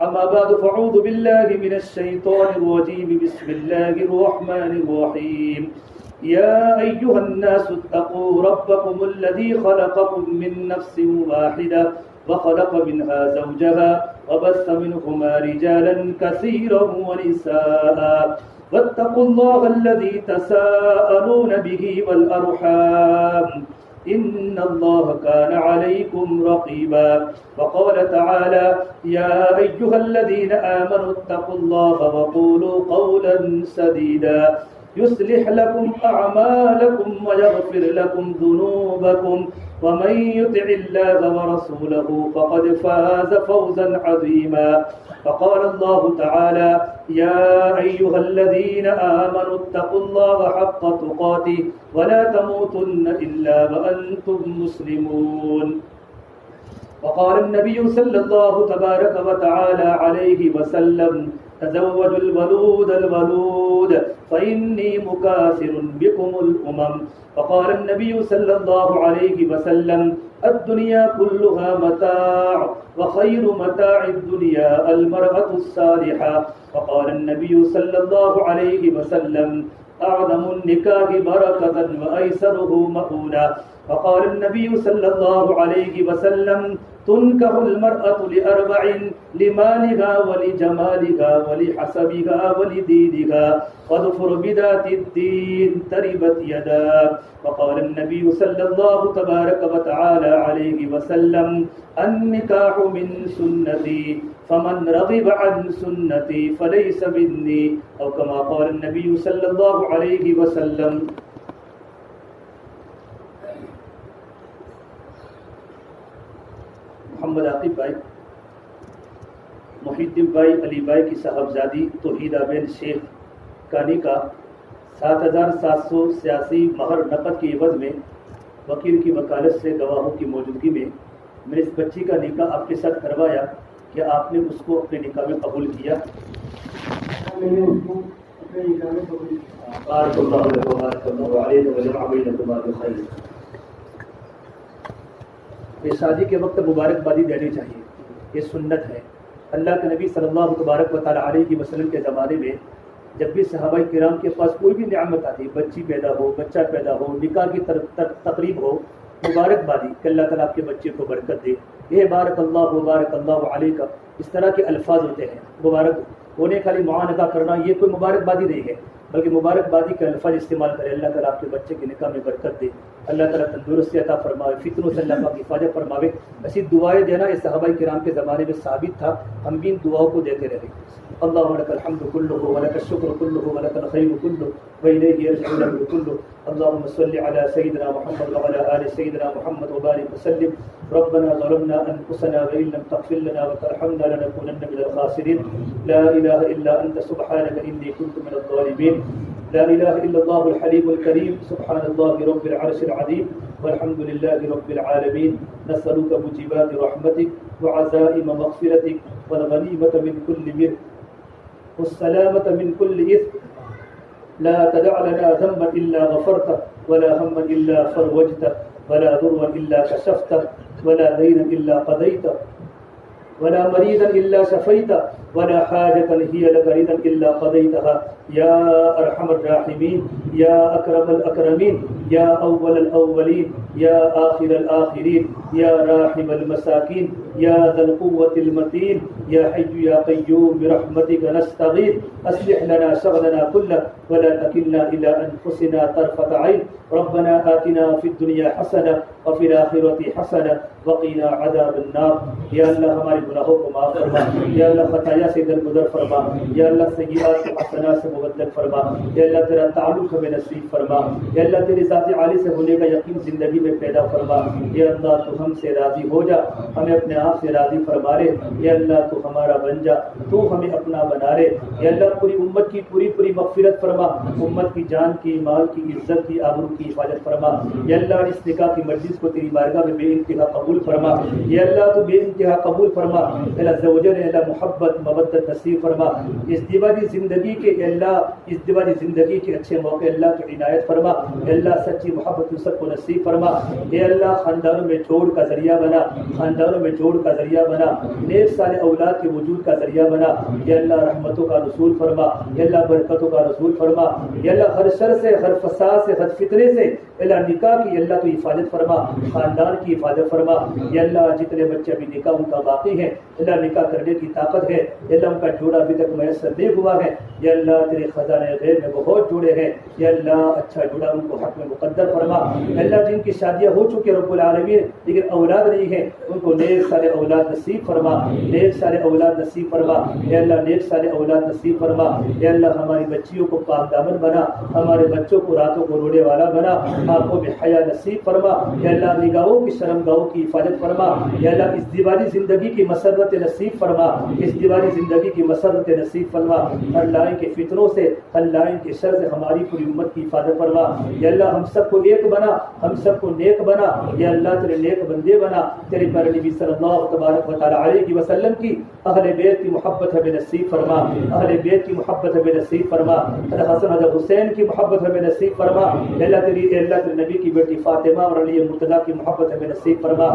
أما بعد فأعوذ بالله من الشيطان الرجيم بسم الله الرحمن الرحيم يا أيها الناس اتقوا ربكم الذي خلقكم من نفس واحدة وخلق منها زوجها وبث منهما رجالا كثيرا ونساء واتقوا الله الذي تساءلون به والأرحام إن الله كان عليكم رقيبا وقال تعالى يا أيها الذين آمنوا اتقوا الله وقولوا قولا سديدا يصلح لكم أعمالكم ويغفر لكم ذنوبكم ومن يطع الله ورسوله فقد فاز فوزا عظيما فقال الله تعالى يا أيها الذين آمنوا اتقوا الله حق تقاته ولا تموتن إلا وأنتم مسلمون وقال النبي صلى الله تبارك وتعالى عليه وسلم تزوجوا الولود الولود فإني مكاثر بكم الأمم وقال النبي صلى الله عليه وسلم الدنيا كلها متاع وخير متاع الدنيا المرأة الصالحة وقال النبي صلى الله عليه وسلم أعظم النكاح بركة وأيسره مؤونة وقال النبي صلى الله عليه وسلم تنكح المرأة لأربع لمالها ولجمالها ولحسبها ولدينها واظفر بذات الدين تربت يداك وقال النبي صلى الله تبارك وتعالى عليه وسلم النكاح من سنتي فمن رغب عن سنتي فليس مني أو كما قال النبي صلى الله عليه وسلم۔ محمد عاقب بھائی، محی الدین بھائی، علی بھائی کی صاحبزادی توحیدہ بین شیخ کانی کا 7,786 مہر نقد کی عوض میں وکیل کی وکالت سے گواہوں کی موجودگی میں میں نے اس بچی کا نکاح آپ کے ساتھ کروایا کہ آپ نے اس کو اپنے نکاح میں قبول کیا؟ میں نے اس کو بارک اللہ لک و بارک اللہ علیک وجمع بینکما بخیر۔ یہ شادی کے وقت مبارکبادی دینی چاہیے، یہ سنت ہے۔ اللہ کے نبی صلی اللہ تبارک و تعالیٰ علیہ وسلم کے زمانے میں جب بھی صحابہ کرام کے پاس کوئی بھی نعمت آتی، بچی پیدا ہو، بچہ پیدا ہو، نکاح کی تقریب ہو، مبارکبادی کہ اللہ تعالیٰ آپ کے بچے کو برکت دے، یہ بارک اللہ علیہ کا اس طرح کے الفاظ ہوتے ہیں۔ مبارک ہونے خالی معانقہ کرنا یہ کوئی مبارکبادی نہیں ہے، بلکہ مبارکبادی کے الفاظ استعمال کرے، اللہ تعالیٰ آپ کے بچے کے نکاح میں برکت دے، اللہ تعالیٰ تندرستی عطا فرماوے، فتنوں سے اللہ پاک حفاظت فرماوے۔ ایسی دعائیں دینا یہ صحابہ کرام کے زمانے میں ثابت تھا، ہم بھی ان دعاؤں کو دیتے رہے۔ اللهم لك الحمد كله ولك الشكر كله ولك الخير كله وإليه يرجع الأمر كله اللهم صل على سيدنا محمد وعلى آل سيدنا محمد وبارك وسلم ربنا ظلمنا أنفسنا وإن لم تغفر لنا وترحمنا لنكونن من الخاسرين لا إله إلا أنت سبحانك إني كنت من الظالمين لا إله إلا الله الحليم الكريم سبحان الله رب العرش العظيم والحمد لله رب العالمين نسألك موجبات رحمتك وعزائم مغفرتك والغنيمة من كل بر والسلامة من كل إثم لا تدع لنا ذنبا إلا غفرته ولا هما إلا فرجته ولا ضرا إلا كشفته ولا دينا إلا قضيته ولا مريضا إلا شفيته ولا حاجة هي لك رضا إلا قضيتها يا أرحم الراحمين يا أكرم الأكرمين يا أول الأولين يا آخر الآخرين يا راحم المساكين يا ذا القوة المتين يا حي يا قيوم برحمتك نستغيث أصلح لنا شغلنا كله ولا تكلنا إلى أنفسنا طرفة عين ربنا آتنا في الدنيا حسنة وفي الآخرة حسنة وقنا عذاب النار یا اللہ ہمارے گناہوں کو معاف فرما، یا اللہ خطایا سے درگزر فرما، یا اللہ سیئات کو حسنات سے مبدل فرما، یا اللہ تیرا تعلق ہمیں نصیب فرما، یا اللہ تیری ذات عالی سے ہونے کا یقین زندگی میں پیدا فرما، یا اللہ تو ہم سے راضی ہو جا، ہمیں اپنے آپ سے راضی فرما لے، یا اللہ تو ہمارا بن جا، تو ہمیں اپنا بنا لے، یا اللہ پوری امت کی پوری مغفرت فرما، امت کی جان کی، مال کی، عزت کی، آبرو کی حفاظت فرما، یا اللہ اس نکاح کی مجلس کو تیری بارگاہ میں بے انتہا قبول فرما، یا اللہ تو بے انتہا قبول فرما، اللہ زوجر اللہ محبت مودت نصیب فرما، اس دیوالی زندگی کے اللہ اس دیوالی زندگی کے اچھے موقع اللہ کی عنایت فرما، اللہ سچی محبت سب کو نصیب فرما، اے اللہ خاندانوں میں جوڑ کا ذریعہ بنا، خاندانوں میں جوڑ کا ذریعہ بنا، نیک سارے اولاد کے وجود کا ذریعہ بنا، یا اللہ رحمتوں کا رسول فرما، یا اللہ برکتوں کا رسول فرما، یا اللہ ہر شر سے، ہر فساد سے، ہر فتنے سے اللہ نکاح کی اللہ تو حفاظت فرما، خاندان کی حفاظت فرما، یا اللہ جتنے بچے ابھی نکاح ان کا باقی ہے اللہ نکاح کرنے کی طاقت ہے، یا اللہ ان کا جوڑا ابھی تک میسر نہیں ہوا ہے، یا اللہ تیرے خزانے غیب میں بہت جوڑے ہیں، یا اللہ اچھا جوڑا ان کو حق میں مقدر فرما، اللہ جن کی شادیاں ہو چکی رب العالمین لیکن اولاد نہیں ہے ان کو نیک سارے اولاد نصیب فرما، نیک سارے اولاد نصیب فرما، یا اللہ نیک سارے اولاد نصیب فرما، یا اللہ ہماری بچیوں کو پاک دامن بنا، ہمارے بچوں کو راتوں کو رونے والا بنا، آنکھوں میں حیا نصیب فرما، یا اللہ نگاہوں کی شرمگاہوں کی حفاظت فرما، یا اللہ اس دیوالی زندگی کی مسرت نصیب فرما، اس دیوالی زندگی کی مسرت نصیب فرما، ہر لائن کے فتنوں سے، ہر لائن کے شر سے ہماری پوری امت کی حفاظت فرما، یا اللہ ہم سب کو ایک بنا، ہم سب کو نیک بنا، یا اللہ تیرے نیک بندے بنا، تیرے پیارے نبی صلی اللہ تبارک و تعالی علیہ وسلم کی اہل بیت کی محبت ہمیں نصیب فرما، اہل بیت کی محبت ہمیں نصیب فرما، حضرت حسن حضرت حسین کی محبت ہمیں نصیب فرما، اللہ تیرے نبی کی بیٹی فاطمہ اور علی مرتضیٰ کی محبت ہمیں نصیب فرما،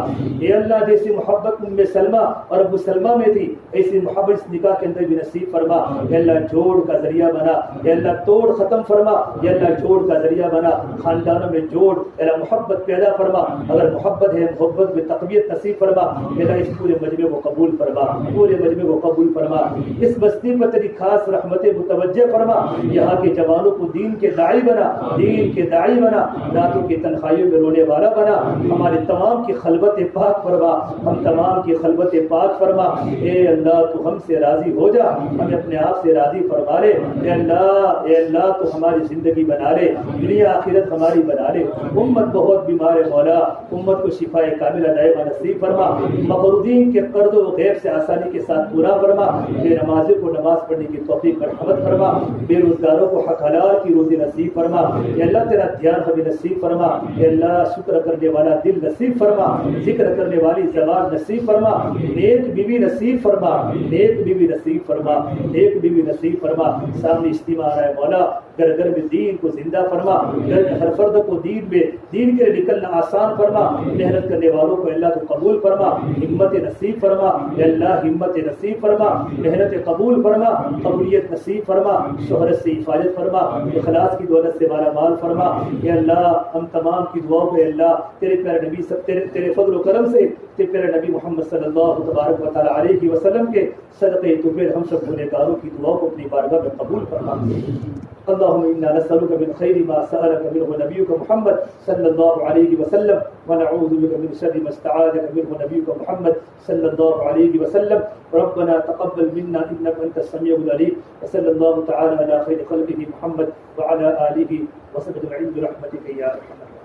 اے اللہ جیسی محبت ام سلمہ اور ابو سلمہ میں تھی ایسی محبت اس نکاح کے اندر بھی نصیب فرما، اے اللہ جوڑ کا ذریعہ بنا، اے اللہ توڑ ختم فرما، اے اللہ جوڑ کا ذریعہ بنا، خاندانوں میں جوڑ، اے اللہ محبت پیدا فرما، اگر محبت ہے محبت میں تقویت نصیب فرما، اے اللہ اس پورے مجمع کو قبول فرما، پورے مجمع کو قبول فرما، اس بستی پر تیری خاص رحمت متوجہ فرما، یہاں کے جوانوں کو دین کے داعی بنا، دین کے داعی بنا، راتوں کی تنہائیوں میں رونے والا بنا، ہمارے تمام کی خلوت پاک فرما، ہم تمام کی خلوت پاک فرما، اے اللہ تو ہم سے راضی ہو جا، ہمیں اپنے آپ سے راضی فرما لے، اے اللہ تو ہماری زندگی بنا لے، دنیا آخرت ہماری بنا لے، امت بہت بیمار ہے مولا، امت کو شفا کاملہ دائمہ نصیب فرما، مقروضین کے قرض و غیب سے آسانی کے ساتھ پورا فرما، بے نمازوں کو نماز پڑھنے کی توفیق مرحمت فرما، بے روزگاروں کو حق حلال کی روزی نصیب فرما، اے اللہ تیرا دھیان ہمیں نصیب فرما، اے اللہ شکر کرنے والا دل نصیب فرما، ذکر کرنے والی زبان نصیب فرما، نیک بیوی نصیب فرما، نیک بیوی نصیب فرما، نیک بیوی نصیب فرما، سامنے اجتماع آ رہا ہے مولا گھر گھر میں دین کو زندہ فرما، گھر میں ہر فرد کو دین میں دین کے لیے نکلنا آسان فرما، محنت کرنے والوں کو اللہ تو قبول فرما، ہمت نصیب فرما، اے اللہ ہمت نصیب فرما، محنت قبول فرما، قبولیت نصیب فرما، شہرت سے حفاظت فرما، اخلاص کی دولت سے مالا مال فرما۔ اے اللہ ہم تمام کی دعاؤں پہ اللہ تیرے پیارے نبی سب تیرے فضل و کرم سے تیرے پیارے نبی محمد صلی اللہ تبارک و تعالی علیہ وسلم کے صدقے تو پھر ہم سب گنہگاروں کی دعاؤں کو اپنی بارگاہ میں قبول فرما۔ اللهم إنا نسألك من خير ما سألك منه نبيك محمد صلى الله عليه وسلم ونعوذ بك من شر ما استعاذك منه نبيك محمد صلى الله عليه وسلم ربنا تقبل منا إنك أنت السميع العليم وصلى الله تعالى على خير خلقه محمد وعلى آله وصحبه أجمعين برحمتك يا أرحم الراحمين.